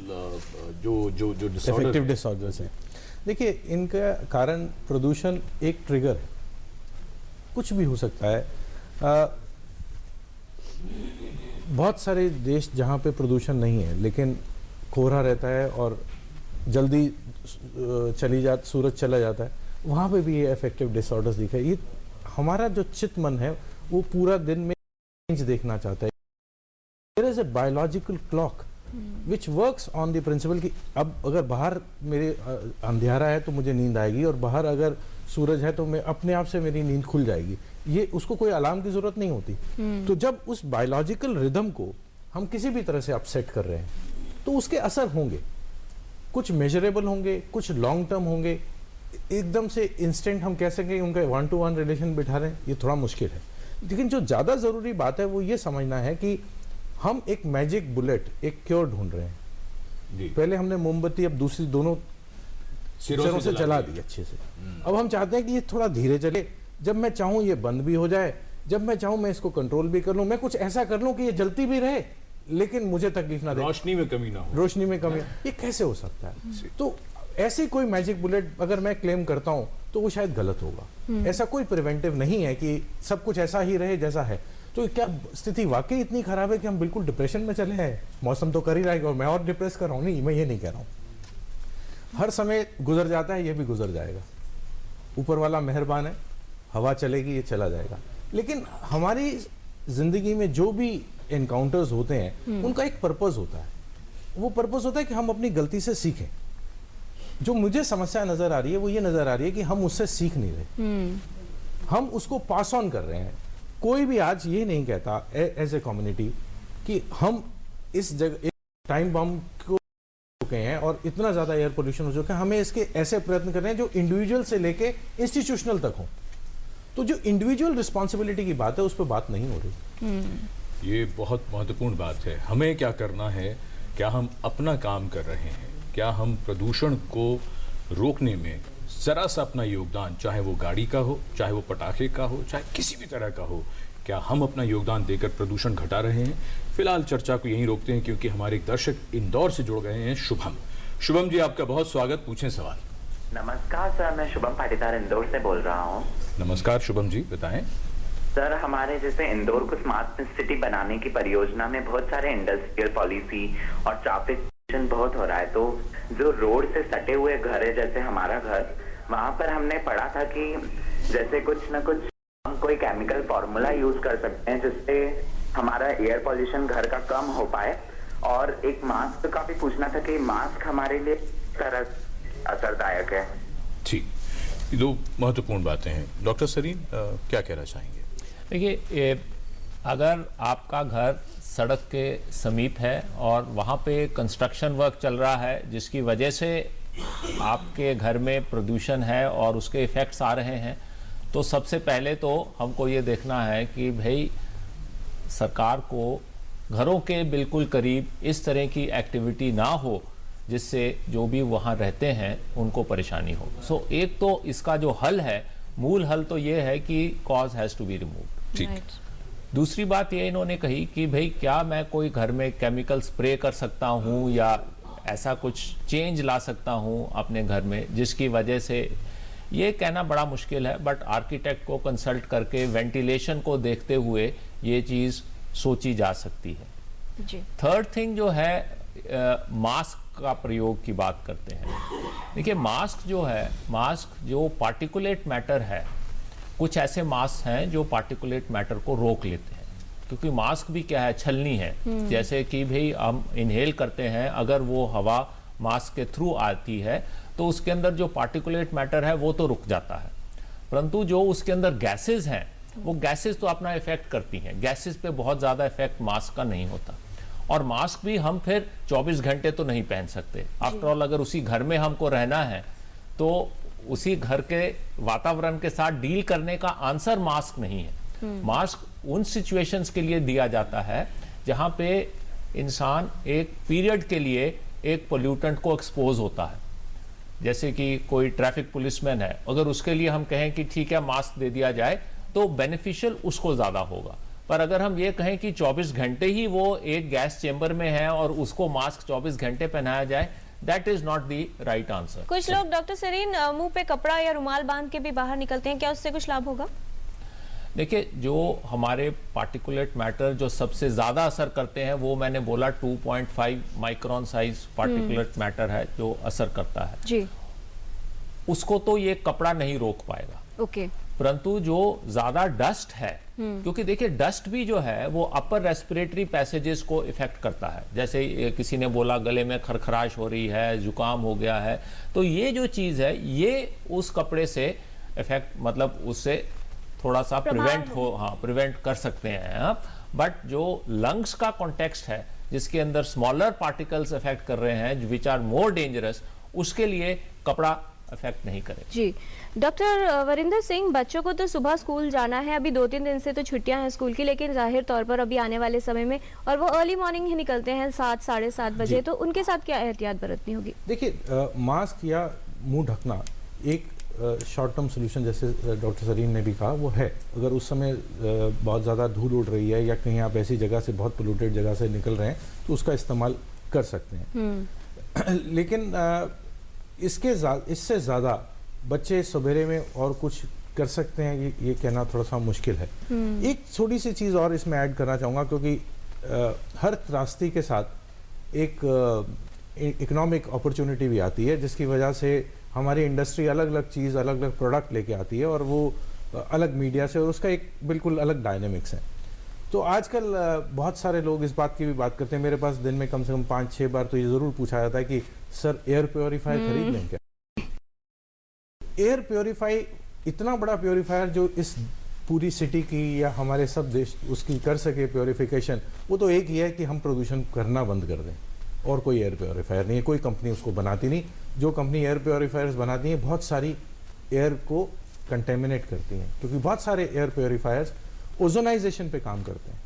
जो इफेक्टिव डिसऑर्डर्स है, देखिए इनका कारण प्रदूषण एक ट्रिगर है, कुछ भी हो सकता है। बहुत सारे देश जहाँ पे प्रदूषण नहीं है लेकिन कोहरा रहता है और जल्दी सूरज चला जाता है, वहाँ पे भी ये इफेक्टिव डिसऑर्डर्स दिखा है। ये हमारा जो चित्त मन है वो पूरा दिन में चेंज देखना चाहता है। There is a biological clock which works on the principle कि अब अगर बाहर मेरे अंधेरा है तो मुझे नींद आएगी, और बाहर अगर सूरज है तो मैं अपने आप से मेरी नींद खुल जाएगी। ये उसको कोई अलार्म की जरूरत नहीं होती। तो जब उस बायोलॉजिकल रिदम को हम किसी भी तरह से अपसेट कर रहे हैं तो उसके असर होंगे, कुछ मेजरेबल होंगे, कुछ लॉन्ग टर्म होंगे। एकदम से इंस्टेंट हम कह सकें उनका 1-to-1 रिलेशन बिठा रहे हैं, ये थोड़ा मुश्किल है। लेकिन जो ज़्यादा ज़रूरी बात है वो ये समझना है कि हम एक मैजिक बुलेट, एक क्योर ढूंढ रहे हैं। पहले हमने मोमबत्ती, अब दूसरी दोनों सिरों से जला दी अच्छे से। अब हम चाहते हैं कि ये थोड़ा धीरे चले, जब मैं चाहूँ ये बंद भी हो जाए, जब मैं चाहूँ मैं इसको कंट्रोल भी कर लूँ, मैं कुछ ऐसा कर लूँ कि ये जलती भी रहे लेकिन मुझे तकलीफ ना दे, रोशनी में कमी ना हो। रोशनी में कमी, ये कैसे हो सकता है? तो ऐसी कोई मैजिक बुलेट अगर मैं क्लेम करता हूं तो वो शायद गलत होगा। ऐसा कोई प्रिवेंटिव नहीं है कि सब कुछ ऐसा ही रहे जैसा है। तो क्या स्थिति वाकई इतनी खराब है कि हम बिल्कुल डिप्रेशन में चले हैं? मौसम तो कर ही रहा है और मैं और डिप्रेस कर रहा हूँ? नहीं, मैं ये नहीं कह रहा हूँ। हर समय गुजर जाता है, ये भी गुजर जाएगा। ऊपर वाला मेहरबान है, हवा चलेगी, ये चला जाएगा। लेकिन हमारी जिंदगी में जो भी एनकाउंटर्स होते हैं उनका एक पर्पस होता है। वो पर्पस होता है कि हम अपनी गलती से सीखें। जो मुझे समस्या नजर आ रही है वो ये नजर आ रही है कि हम उससे सीख नहीं रहे, हम उसको पास ऑन कर रहे हैं। कोई भी आज ये नहीं कहता एज ए कम्युनिटी कि हम इस जगह टाइम बम को चुके हैं और इतना ज्यादा एयर पोल्यूशन हो चुका है, हमें इसके ऐसे प्रयत्न कर रहे हैं जो इंडिविजुअल से लेके इंस्टीट्यूशनल तक हो। तो जो इंडिविजुअल रिस्पॉन्सिबिलिटी की बात है उस पर बात नहीं हो रही। ये बहुत महत्वपूर्ण बात है। हमें क्या करना है? क्या हम अपना काम कर रहे हैं? क्या हम प्रदूषण को रोकने में जरा सा अपना योगदान, चाहे वो गाड़ी का हो, चाहे वो पटाखे का हो, चाहे किसी भी तरह का हो, क्या हम अपना योगदान देकर प्रदूषण घटा रहे हैं? फिलहाल चर्चा को यहीं रोकते हैं क्योंकि हमारे एक दर्शक इंदौर से जुड़ गए हैं, शुभम। शुभम जी, आपका बहुत स्वागत, पूछें सवाल। नमस्कार सर, मैं शुभम पाटीदार इंदौर से बोल रहा हूँ। नमस्कार शुभम जी, बताएं। सर, हमारे जैसे इंदौर को स्मार्ट सिटी बनाने की परियोजना में बहुत सारे इंडस्ट्रियल पॉलिसी और ट्रैफिक बहुत हो रहा है। तो जो रोड से सटे हुए घर है, जैसे हमारा घर, वहाँ पर हमने पढ़ा था कि जैसे कुछ न कुछ हम कोई केमिकल फॉर्मूला यूज कर सकते हैं जिससे हमारा एयर पॉल्यूशन घर का कम हो पाए। और एक मास्क का भी पूछना था कि मास्क हमारे लिए तरह असरदायक है। ठीक, ये दो महत्वपूर्ण बातें हैं। डॉक्टर सरीन क्या कहना चाहेंगे? देखिए, अगर आपका घर सड़क के समीप है और वहाँ पे कंस्ट्रक्शन वर्क चल रहा है जिसकी वजह से आपके घर में प्रदूषण है और उसके इफ़ेक्ट्स आ रहे हैं, तो सबसे पहले तो हमको ये देखना है कि भाई सरकार को घरों के बिल्कुल करीब इस तरह की एक्टिविटी ना हो जिससे जो भी वहाँ रहते हैं उनको परेशानी हो। सो एक तो इसका जो हल है, मूल हल तो ये है कि cause has to be removed. ठीक। दूसरी बात ये इन्होंने कही कि भाई क्या मैं कोई घर में केमिकल स्प्रे कर सकता हूँ या ऐसा कुछ चेंज ला सकता हूँ अपने घर में जिसकी वजह से, ये कहना बड़ा मुश्किल है, बट आर्किटेक्ट को कंसल्ट करके वेंटिलेशन को देखते हुए ये चीज़ सोची जा सकती है। जी। थर्ड थिंग जो है, मास्क का प्रयोग की बात करते हैं। देखिए, मास्क जो है, मास्क जो पार्टिकुलेट मैटर है, कुछ ऐसे मास्क हैं जो पार्टिकुलेट मैटर को रोक लेते हैं, क्योंकि मास्क भी क्या है, छलनी है। जैसे कि भाई हम इनहेल करते हैं, अगर वो हवा मास्क के थ्रू आती है तो उसके अंदर जो पार्टिकुलेट मैटर है वो तो रुक जाता है, परंतु जो उसके अंदर गैसेस हैं वो गैसेस तो अपना इफेक्ट करती हैं। गैसेस पे बहुत ज़्यादा इफेक्ट मास्क का नहीं होता, और मास्क भी हम फिर 24 घंटे तो नहीं पहन सकते। आफ्टर ऑल अगर उसी घर में हमको रहना है तो उसी घर के वातावरण के साथ डील करने का आंसर मास्क नहीं है। मास्क उन सिचुएशंस के लिए दिया जाता है जहां पे इंसान एक पीरियड के लिए एक पोल्यूटेंट को एक्सपोज होता है। जैसे कि कोई ट्रैफिक पुलिसमैन है, अगर उसके लिए हम कहें कि ठीक है मास्क दे दिया जाए तो बेनिफिशियल उसको ज्यादा होगा, पर अगर हम ये कहें कि 24 घंटे ही वो एक गैस चेंबर में है और उसको मास्क 24 घंटे पहनाया जाए, that is not the right answer. कुछ लोग डॉक्टर सरीन मुंह पे कपड़ा या रुमाल बांध के भी बाहर निकलते हैं, क्या उससे कुछ लाभ होगा? देखिए, जो हमारे पार्टिकुलेट मैटर जो सबसे ज्यादा असर करते हैं वो मैंने बोला 2.5 माइक्रोन साइज पार्टिकुलेट मैटर है जो असर करता है जी। उसको तो ये कपड़ा नहीं रोक पाएगा। ओके। परंतु जो ज्यादा डस्ट है, क्योंकि देखिए डस्ट भी जो है वो अपर रेस्पिरेटरी पैसेजेस को इफेक्ट करता है। जैसे किसी ने बोला गले में खरखराश हो रही है, जुकाम हो गया है, तो ये जो चीज है ये उस कपड़े से इफेक्ट, मतलब उससे थोड़ा सा प्रिवेंट कर सकते हैं आप। बट जो लंग्स का कॉन्टेक्स्ट है जिसके अंदर स्मॉलर पार्टिकल्स इफेक्ट कर रहे हैं विच आर मोर डेंजरस, उसके लिए कपड़ा इफेक्ट नहीं करे। जी। डॉक्टर वरिंदर सिंह, बच्चों को तो सुबह स्कूल जाना है, अभी 2-3 दिन से तो छुट्टियां हैं स्कूल की, लेकिन जाहिर तौर पर अभी आने वाले समय में, और वो अर्ली मॉर्निंग ही निकलते हैं 7 साढ़े 7 बजे, तो उनके साथ क्या एहतियात बरतनी होगी? देखिए, मास्क या मुंह ढकना एक शॉर्ट टर्म सोल्यूशन, जैसे डॉक्टर सरीन ने भी कहा, वो है। अगर उस समय बहुत ज़्यादा धूल उड़ रही है या कहीं आप ऐसी जगह से, बहुत पोल्यूटेड जगह से निकल रहे हैं, तो उसका इस्तेमाल कर सकते हैं। लेकिन इससे ज़्यादा बच्चे सवेरे में और कुछ कर सकते हैं, ये कहना थोड़ा सा मुश्किल है। एक छोटी सी चीज़ और इसमें ऐड करना चाहूँगा, क्योंकि हर त्रासदी के साथ एक इकोनॉमिक अपॉर्चुनिटी भी आती है, जिसकी वजह से हमारी इंडस्ट्री अलग अलग चीज़, अलग अलग प्रोडक्ट लेके आती है, और वो अलग मीडिया से, और उसका एक बिल्कुल अलग डायनेमिक्स है। तो आजकल बहुत सारे लोग इस बात की भी बात करते हैं, मेरे पास दिन में कम से कम 5-6 बार तो ये ज़रूर पूछा जाता है कि सर एयर प्योरीफायर खरीद लें क्या? एयर प्योरीफाई, इतना बड़ा प्योरीफायर जो इस पूरी सिटी की या हमारे सब देश उसकी कर सके प्योरीफिकेशन, वो तो एक ही है कि हम प्रदूषण करना बंद कर दें, और कोई एयर प्योरीफायर नहीं है। कोई कंपनी उसको बनाती नहीं। जो कंपनी एयर प्योरीफायर्स बनाती है बहुत सारी एयर को कंटेमिनेट करती हैं, क्योंकि बहुत सारे एयर प्योरीफायर्स ओजोनाइजेशन पे काम करते हैं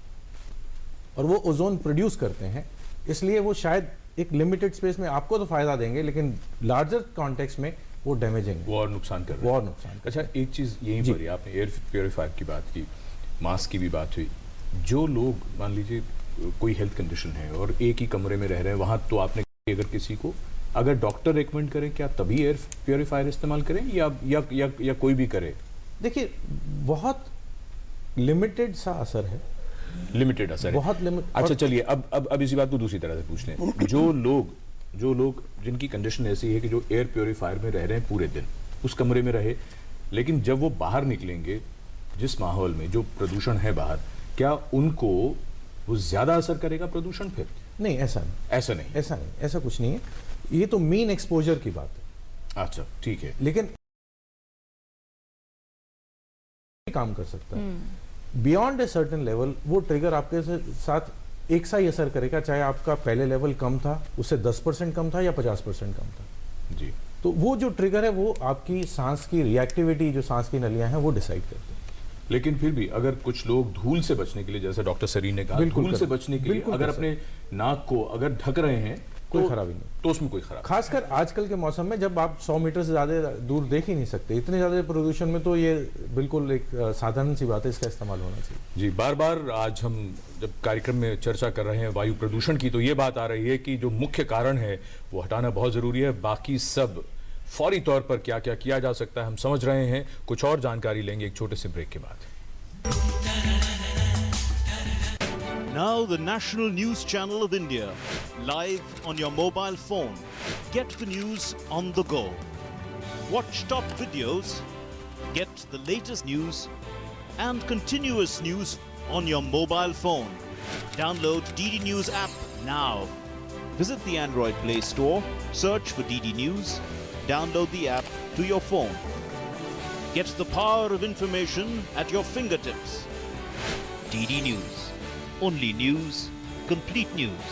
और वो ओजोन प्रोड्यूस करते हैं, इसलिए वो शायद एक लिमिटेड स्पेस में आपको तो फायदा देंगे, लेकिन लार्जर कॉन्टेक्स्ट में वो डैमेजिंग है, वो और नुकसान कर रहे हैं। वो और नुकसान। अच्छा, एक चीज़ यहीं पर ही आपने एयर प्योरीफायर की बात की, मास्क की भी बात हुई। जो लोग मान लीजिए कोई हेल्थ कंडीशन है और एक ही कमरे में रह रहे हैं, वहाँ तो आपने अगर किसी को, अगर डॉक्टर रिकमेंड करें क्या तभी एयर प्योरीफायर इस्तेमाल करें या कोई भी करे? देखिए, बहुत लिमिटेड सा असर है, लिमिटेड असर है, बहुत लिमिट। अच्छा चलिए, अब इसी बात को दूसरी तरह से पूछ लें। जो लोग जिनकी कंडीशन ऐसी है कि जो एयर प्योरीफायर में रह रहे हैं पूरे दिन, उस कमरे में रहे, लेकिन जब वो बाहर निकलेंगे जिस माहौल में जो प्रदूषण है बाहर, क्या उनको वो ज्यादा असर करेगा प्रदूषण? फिर नहीं, ऐसा कुछ नहीं है। ये तो मीन एक्सपोजर की बात है। अच्छा, ठीक है। लेकिन काम कर सकता है। बियॉन्ड ए सर्टेन लेवल वो ट्रिगर आपके साथ एक सा ही असर करेगा, चाहे आपका पहले लेवल कम था, उससे 10% कम था या 50% कम था। जी, तो वो जो ट्रिगर है वो आपकी सांस की रिएक्टिविटी, जो सांस की नलियां हैं, वो डिसाइड करते हैं। लेकिन फिर भी अगर कुछ लोग धूल से बचने के लिए, जैसे डॉक्टर सरीन ने कहा, बिल्कुल धूल से कर- बचने के लिए बिल्कुल अगर कर अपने नाक को अगर ढक रहे हैं कोई तो खराबी नहीं, तो उसमें कोई खराब खासकर आजकल के मौसम में जब आप 100 मीटर से ज्यादा दूर देख ही नहीं सकते, इतने ज्यादा प्रदूषण में तो ये बिल्कुल एक साधारण सी बात है, इसका इस्तेमाल होना चाहिए। जी, बार बार आज हम जब कार्यक्रम में चर्चा कर रहे हैं वायु प्रदूषण की, तो ये बात आ रही है कि जो मुख्य कारण है वो हटाना बहुत जरूरी है, बाकी सब फौरी तौर पर क्या क्या किया जा सकता है हम समझ रहे हैं। कुछ और जानकारी लेंगे एक छोटे से ब्रेक के बाद। Now the National News Channel of India, live on your mobile phone. Get the news on the go. Watch top videos, get the latest news and continuous news on your mobile phone. Download DD News app now. Visit the Android Play Store, search for DD News, download the app to your phone. Get the power of information at your fingertips. DD News. Only news, complete news.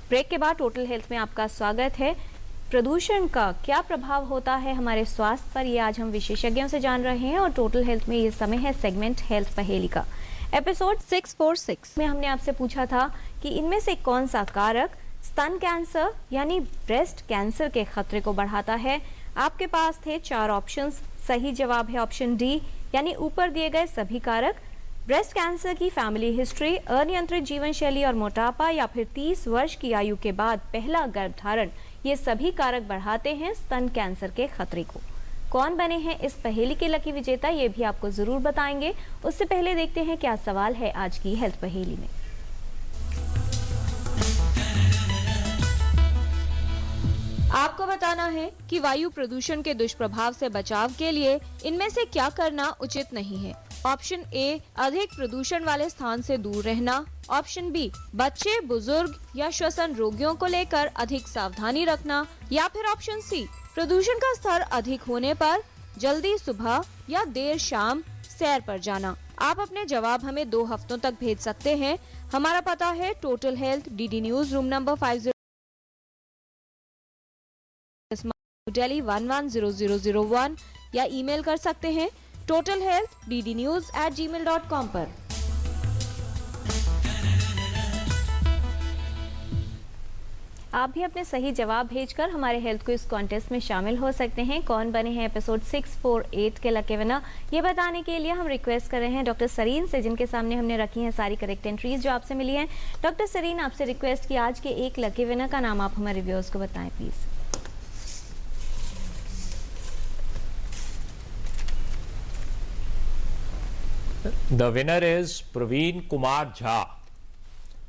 Break के बाद टोटल हेल्थ में आपका स्वागत है। प्रदूषण का क्या प्रभाव होता है हमारे स्वास्थ्य पर, ये आज हम विशेषज्ञों से जान रहे हैं। और टोटल हेल्थ में ये समय है सेगमेंट हेल्थ पहेली का। एपिसोड 646 में हमने आपसे पूछा था कि इनमें से कौन सा कारक स्तन कैंसर यानी ब्रेस्ट कैंसर के खतरे को बढ़ाता है। आपके पास थे 4 ऑप्शंस। सही जवाब है ऑप्शन डी, यानी ऊपर दिए गए सभी कारक। ब्रेस्ट कैंसर की फैमिली हिस्ट्री, अनियंत्रित जीवन शैली और मोटापा, या फिर 30 वर्ष की आयु के बाद पहला गर्भधारण, ये सभी कारक बढ़ाते हैं स्तन कैंसर के खतरे को। कौन बने हैं इस पहेली के लकी विजेता, ये भी आपको जरूर बताएंगे। उससे पहले देखते हैं क्या सवाल है आज की हेल्थ पहेली में। आपको बताना है कि वायु प्रदूषण के दुष्प्रभाव से बचाव के लिए इनमें से क्या करना उचित नहीं है। ऑप्शन ए, अधिक प्रदूषण वाले स्थान से दूर रहना। ऑप्शन बी, बच्चे, बुजुर्ग या श्वसन रोगियों को लेकर अधिक सावधानी रखना। या फिर ऑप्शन सी, प्रदूषण का स्तर अधिक होने पर जल्दी सुबह या देर शाम सैर पर जाना। आप अपने जवाब हमें 2 हफ्तों तक भेज सकते हैं। हमारा पता है total health, DD news, room number 50, Delhi 110001, या ईमेल कर सकते हैं totalhealth@ddnews@gmail.com पर। आप भी अपने सही जवाब भेजकर हमारे हेल्थ को इस कॉन्टेस्ट में शामिल हो सकते हैं। कौन बने हैं एपिसोड 648 के लकी विनर, ये बताने के लिए हम रिक्वेस्ट कर रहे हैं डॉक्टर सरीन से, जिनके सामने हमने रखी हैं सारी करेक्ट एंट्रीज जो आपसे मिली हैं। डॉक्टर सरीन, आपसे रिक्वेस्ट की आज के एक लकी विनर का नाम आप हमारे व्यूअर्स को बताएं please. The winner is Praveen Kumar Jha.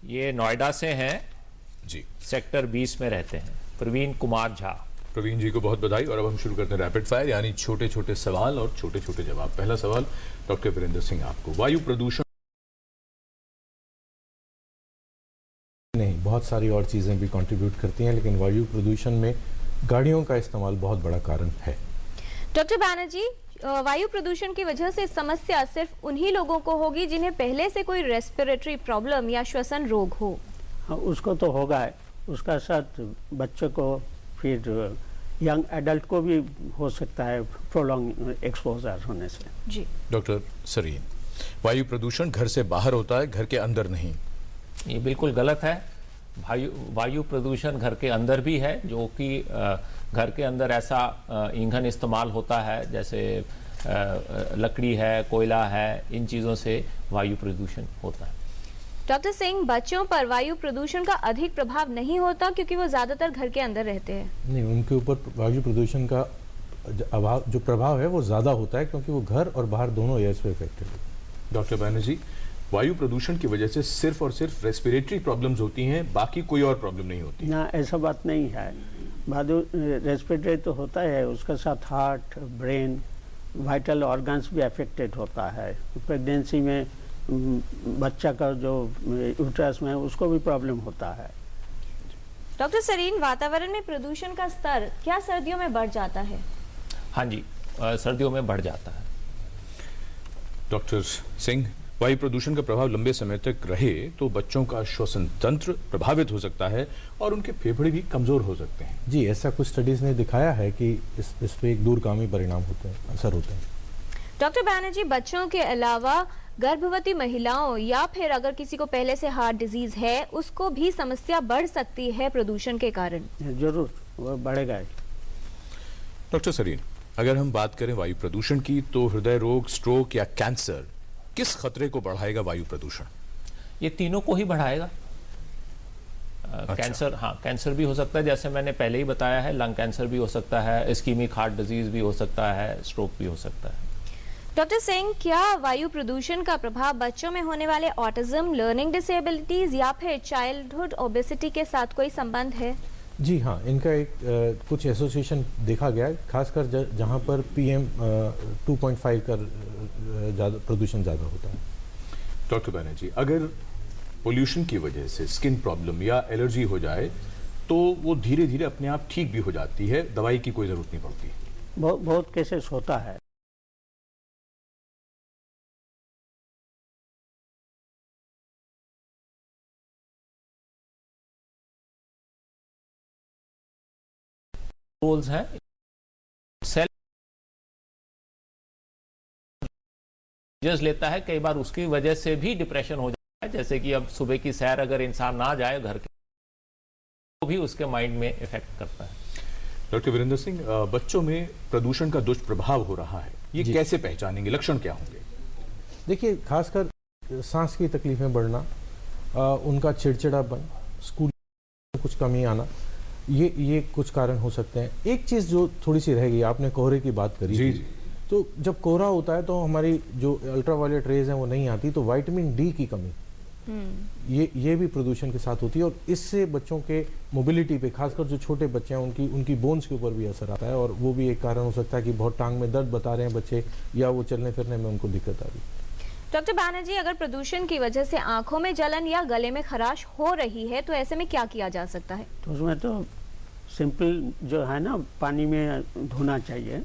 ये नोएडा से हैं, जी, सेक्टर 20 में रहते हैं। प्रवीण कुमार झा। प्रवीण जी को बहुत बधाई। और अब हम शुरू करते हैं रैपिड फायर, यानी छोटे छोटे सवाल और छोटे छोटे जवाब। पहला सवाल डॉक्टर वीरेंद्र सिंह आपको, वायु प्रदूषण नहीं, बहुत सारी और चीज़ें भी कंट्रीब्यूट करती हैं, लेकिन वायु प्रदूषण में गाड़ियों का इस्तेमाल बहुत बड़ा कारण है। डॉक्टर बैनर्जी, वायु प्रदूषण की वजह से समस्या सिर्फ उन्हीं लोगों को होगी जिन्हें पहले से कोई रेस्पिरेटरी प्रॉब्लम या श्वसन रोग हो। हाँ, उसको तो होगा है, उसका साथ बच्चे को, फिर यंग एडल्ट को भी हो सकता है प्रोलॉन्ग एक्सपोजर होने से। जी डॉक्टर सरीन, वायु प्रदूषण घर से बाहर होता है, घर के अंदर नहीं। ये बिल्कुल गलत है। वायु प्रदूषण घर के अंदर भी है, जो कि घर के अंदर ऐसा ईंधन इस्तेमाल होता है जैसे लकड़ी है, कोयला है, इन चीज़ों से वायु प्रदूषण होता है। डॉक्टर सिंह, बच्चों पर वायु प्रदूषण का अधिक प्रभाव नहीं होता क्योंकि वो ज्यादातर घर के अंदर रहते हैं। नहीं, उनके ऊपर वायु प्रदूषण का जो प्रभाव है वो ज़्यादा होता है, क्योंकि वो घर और बाहर दोनों एयर्स पे इफेक्टेड है। डॉक्टर बैनर्जी, वायु प्रदूषण की वजह से सिर्फ और सिर्फ रेस्पिरेटरी प्रॉब्लम्स होती हैं, बाकी कोई और प्रॉब्लम नहीं होती? ना, ऐसा बात नहीं है। रेस्पिरेटरी तो होता है, उसके साथ हार्ट, ब्रेन, वाइटल ऑर्गन्स भी अफेक्टेड होता है। प्रेगनेंसी में बच्चा का जो यूट्रस में उसको भी प्रॉब्लम होता है। डॉक्टर सरीन, वातावरण में प्रदूषण का स्तर क्या सर्दियों में बढ़ जाता है? हाँ जी, सर्दियों में बढ़ जाता है। डॉक्टर सिंह, वायु प्रदूषण का प्रभाव लंबे समय तक रहे तो बच्चों का श्वसन तंत्र प्रभावित हो सकता है और उनके फेफड़े भी कमजोर हो सकते हैं। जी, ऐसा कुछ स्टडीज ने दिखाया है कि इस पे एक दूरगामी परिणाम होते हैं, असर होते हैं। डॉक्टर बैनर्जी, बच्चों के अलावा गर्भवती महिलाओं या फिर अगर किसी को पहले से हार्ट डिजीज है, उसको भी समस्या बढ़ सकती है प्रदूषण के कारण? जरूर, वो बढ़ेगा। डॉक्टर सरीन, अगर हम बात करें वायु प्रदूषण की तो हृदय रोग, स्ट्रोक या कैंसर, किस खतरे को बढ़ाएगा वायु प्रदूषण? ये तीनों को ही बढ़ाएगा। कैंसर, हाँ, कैंसर भी हो सकता है, जैसे मैंने पहले ही बताया है, लंग कैंसर भी हो सकता है, इस्कीमिक हार्ट डिजीज भी हो सकता है, स्ट्रोक भी हो सकता है। डॉक्टर सिंह, क्या वायु प्रदूषण का प्रभाव बच्चों में होने वाले ऑटिज्म, लर्निंग डिसेबिलिटीज या फिर चाइल्डहुड ओबेसिटी के साथ कोई संबंध है? जी हाँ, इनका एक कुछ एसोसिएशन देखा गया है, खासकर जहाँ पर PM 2.5 का प्रदूषण ज़्यादा होता है। डॉक्टर बैनर्जी, अगर पोल्यूशन की वजह से स्किन प्रॉब्लम या एलर्जी हो जाए तो वो धीरे धीरे अपने आप ठीक भी हो जाती है, दवाई की कोई ज़रूरत नहीं पड़ती? बहुत केसेस होता है। रोल्स हैं, सेल लेता है, कई बार उसकी वजह से भी डिप्रेशन हो जाता है, जैसे कि अब सुबह की सैर अगर इंसान ना जाए घर के, तो भी उसके माइंड में इफेक्ट करता है। डॉक्टर वीरेंद्र सिंह, बच्चों में प्रदूषण का दुष्प्रभाव हो रहा है, ये कैसे पहचानेंगे, लक्षण क्या होंगे? देखिए, खासकर सांस की तकलीफें बढ़ना, उनका चिड़चिड़ापन, स्कूल में कुछ कमी आना, ये कुछ कारण हो सकते हैं। एक चीज़ जो थोड़ी सी रह गई, आपने कोहरे की बात करी जी थी। जी। तो जब कोहरा होता है तो हमारी जो अल्ट्रावायलेट रेज हैं वो नहीं आती, तो विटामिन डी की कमी ये भी प्रदूषण के साथ होती है, और इससे बच्चों के मोबिलिटी पे, खासकर जो छोटे बच्चे हैं उनकी बोन्स के ऊपर भी असर आता है, और वो भी एक कारण हो सकता है कि बहुत टांग में दर्द बता रहे हैं बच्चे, या वो चलने फिरने में उनको दिक्कत आ रही है। डॉक्टर बैनर्जी, अगर प्रदूषण की वजह से आंखों में जलन या गले में खराश हो रही है तो ऐसे में क्या किया जा सकता है? तो उसमें तो सिंपल जो है ना, पानी में धोना चाहिए,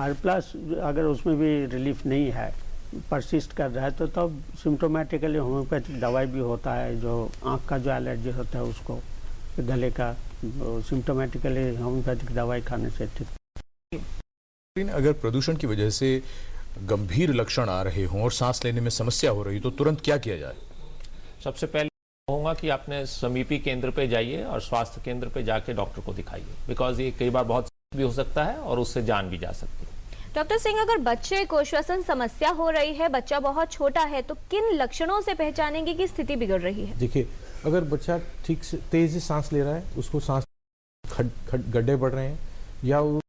और प्लस अगर उसमें भी रिलीफ नहीं है, परसिस्ट कर रहा है, तो तब सिम्टोमेटिकली होम्योपैथिक दवाई भी होता है, जो आँख का जो एलर्जी होता है उसको, गले का, सिम्टोमेटिकली होम्योपैथिक दवाई खाने से ठीक। अगर प्रदूषण की वजह से गंभीर लक्षण आ रहे हों और सांस लेने में समस्या हो रही तो तुरंत क्या किया जाए? सबसे पहले होगा कि आपने समीपी केंद्र पे जाइए और स्वास्थ्य केंद्र पे जाके डॉक्टर को दिखाइए, बिकॉज ये कई बार बहुत भी हो सकता है और उससे जान भी जा सकती है। डॉक्टर सिंह, अगर बच्चे को श्वसन समस्या हो रही है, बच्चा बहुत छोटा है, तो किन लक्षणों से पहचानेंगे कि स्थिति बिगड़ रही है? देखिए, अगर बच्चा ठीक से तेज से सांस ले रहा है, उसको सांस गड्ढे बढ़ रहे हैं, या वो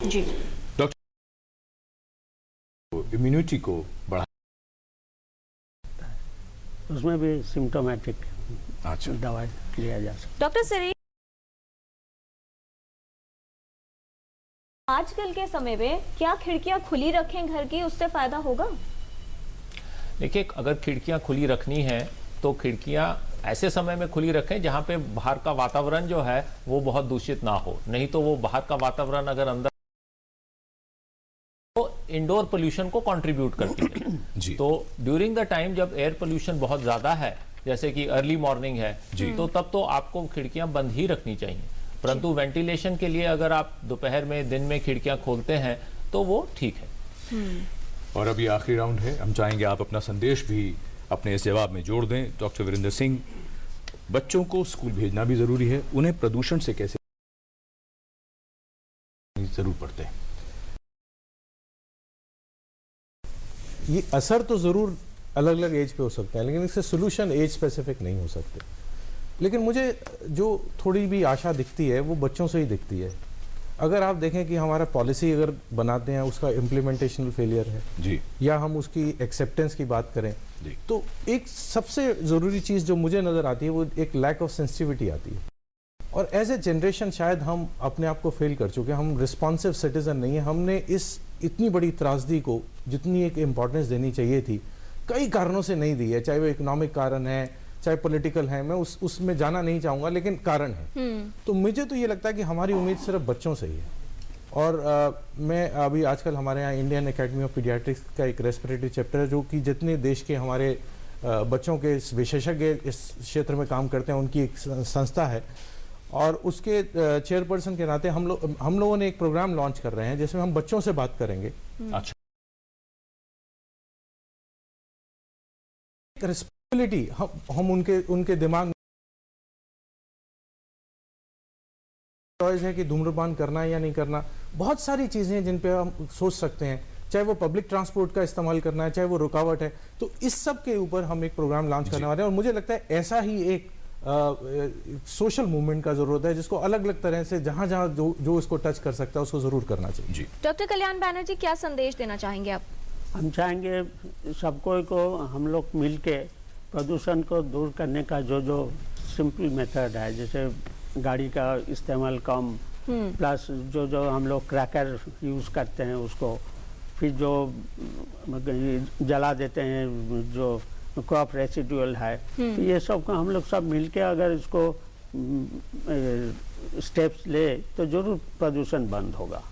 जी, इम्यूनिटी को बढ़ा, उसमें भी सिम्टोमेटिक अच्छा, दवाई लिया जा सकता है। डॉक्टर सरीन, आजकल के समय में क्या खिड़कियां खुली रखें घर की, उससे फायदा होगा? देखिए, अगर खिड़कियां खुली रखनी है तो खिड़कियां ऐसे समय में खुली रखें जहां पे बाहर का वातावरण जो है वो बहुत दूषित ना हो, नहीं तो वो बाहर का वातावरण अगर अंदर तो इंडोर पोल्यूशन को कंट्रीब्यूट करती है। जी। तो ड्यूरिंग द टाइम जब एयर पोल्यूशन बहुत ज्यादा है, जैसे कि अर्ली मॉर्निंग है, तो तब तो आपको खिड़कियां बंद ही रखनी चाहिए, परंतु वेंटिलेशन के लिए अगर आप दोपहर में, दिन में खिड़कियां खोलते हैं तो वो ठीक है। और अभी आखिरी राउंड है, हम चाहेंगे आप अपना संदेश भी अपने इस जवाब में जोड़ दें। डॉक्टर वीरेंद्र सिंह, बच्चों को स्कूल भेजना भी जरूरी है, उन्हें प्रदूषण से कैसे जरूर पड़ते हैं? ये असर तो ज़रूर अलग अलग एज पे हो सकता है, लेकिन इससे सोल्यूशन एज स्पेसिफिक नहीं हो सकते। लेकिन मुझे जो थोड़ी भी आशा दिखती है वो बच्चों से ही दिखती है। अगर आप देखें कि हमारा पॉलिसी अगर बनाते हैं उसका इम्प्लीमेंटेशन फेलियर है जी, या हम उसकी एक्सेप्टेंस की बात करें जी, तो एक सबसे ज़रूरी चीज़ जो मुझे नज़र आती है वो एक लैक ऑफ सेंसिटिविटी आती है। और एज ए जनरेशन शायद हम अपने आप को फेल कर चुके हैं, हम रिस्पॉन्सिव सिटीजन नहीं है। हमने इस इतनी बड़ी त्रासदी को जितनी एक इम्पोर्टेंस देनी चाहिए थी, कई कारणों से नहीं दी है, चाहे वो इकोनॉमिक कारण है, चाहे पॉलिटिकल है, मैं उसमें जाना नहीं चाहूँगा, लेकिन कारण है। तो मुझे तो ये लगता है कि हमारी उम्मीद सिर्फ बच्चों से ही है। और मैं अभी आजकल हमारे यहाँ इंडियन एकेडमी ऑफ पीडियाट्रिक्स का एक रेस्पिरेटरी चैप्टर है, जो कि जितने देश के हमारे बच्चों के विशेषज्ञ इस क्षेत्र में काम करते हैं, उनकी एक संस्था है। और उसके चेयरपर्सन के नाते हम लोगों ने एक प्रोग्राम लॉन्च कर रहे हैं जिसमें हम बच्चों से बात करेंगे। अच्छा, रिस्पॉन्सिबिलिटी हम उनके दिमाग में चॉइस है कि धूम्रपान करना है या नहीं करना। बहुत सारी चीजें हैं जिन पे हम सोच सकते हैं, चाहे वो पब्लिक ट्रांसपोर्ट का इस्तेमाल करना है, चाहे वो रुकावट है। तो इस सब के ऊपर हम एक प्रोग्राम लॉन्च करने वाले हैं और मुझे लगता है ऐसा ही एक सोशल मूवमेंट का जरूरत है, जिसको अलग अलग तरह से जहां जहां जो इसको टच कर सकता है उसको जरूर करना चाहिए। जी डॉक्टर कल्याण बैनर्जी, क्या संदेश देना चाहेंगे आप? हम चाहेंगे सबको को हम लोग मिल के प्रदूषण को दूर करने का जो सिंपल मेथड है, जैसे गाड़ी का इस्तेमाल कम, प्लस जो हम लोग क्रैकर यूज़ करते हैं उसको, फिर जो जला देते हैं जो क्रॉप रेसिडुअल है, तो ये सब का हम लोग सब मिलके अगर इसको स्टेप्स ले तो जरूर प्रदूषण बंद होगा।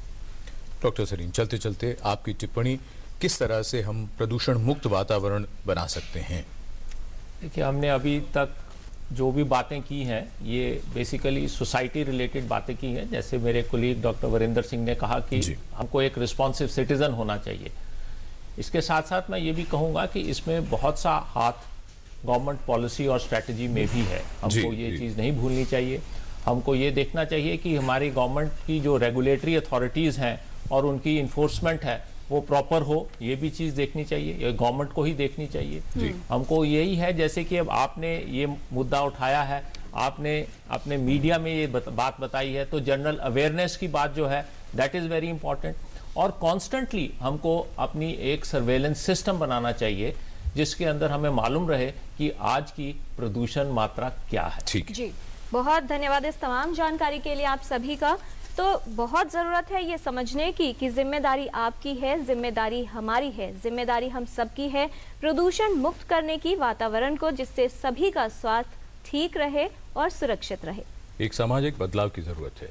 डॉक्टर सलीम, चलते चलते आपकी टिप्पणी, किस तरह से हम प्रदूषण मुक्त वातावरण बना सकते हैं? देखिए, हमने अभी तक जो भी बातें की हैं ये बेसिकली सोसाइटी रिलेटेड बातें की हैं। जैसे मेरे कोलीग डॉक्टर वरिंदर सिंह ने कहा कि हमको एक रिस्पॉन्सिव सिटीजन होना चाहिए। इसके साथ साथ मैं ये भी कहूँगा कि इसमें बहुत सा हाथ गवर्नमेंट पॉलिसी और स्ट्रैटेजी में भी है। हमको ये चीज़ नहीं भूलनी चाहिए। हमको ये देखना चाहिए कि हमारी गवर्नमेंट की जो रेगुलेटरी अथॉरिटीज़ हैं और उनकी इन्फोर्समेंट है वो प्रॉपर हो, ये भी चीज़ देखनी चाहिए, ये गवर्नमेंट को ही देखनी चाहिए। हमको यही है, जैसे कि अब आपने ये मुद्दा उठाया है, आपने अपने मीडिया में ये बात बताई है, तो जनरल अवेयरनेस की बात जो है दैट इज़ वेरी इंपॉर्टेंट। और कॉन्स्टेंटली हमको अपनी एक सर्वेलेंस सिस्टम बनाना चाहिए जिसके अंदर हमें मालूम रहे कि आज की प्रदूषण मात्रा क्या है। ठीक जी, बहुत धन्यवाद इस तमाम जानकारी के लिए आप सभी का। तो बहुत ज़रूरत है ये समझने की कि जिम्मेदारी आपकी है, जिम्मेदारी हमारी है, जिम्मेदारी हम सबकी है प्रदूषण मुक्त करने की वातावरण को, जिससे सभी का स्वास्थ्य ठीक रहे और सुरक्षित रहे। एक सामाजिक बदलाव की जरूरत है,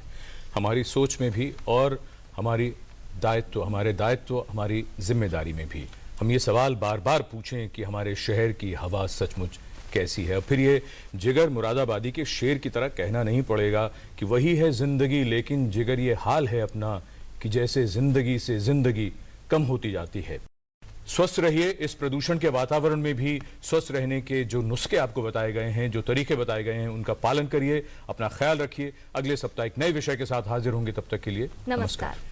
हमारी सोच में भी और हमारे दायित्व, हमारी जिम्मेदारी में भी। हम ये सवाल बार बार पूछें कि हमारे शहर की हवा सचमुच कैसी है। फिर ये जिगर मुरादाबादी के शेर की तरह कहना नहीं पड़ेगा कि वही है जिंदगी, लेकिन जिगर ये हाल है अपना कि जैसे जिंदगी से जिंदगी कम होती जाती है। स्वस्थ रहिए इस प्रदूषण के वातावरण में भी। स्वस्थ रहने के जो नुस्खे आपको बताए गए हैं, जो तरीके बताए गए हैं, उनका पालन करिए, अपना ख्याल रखिए। अगले सप्ताह एक नए विषय के साथ हाजिर होंगे, तब तक के लिए नमस्कार।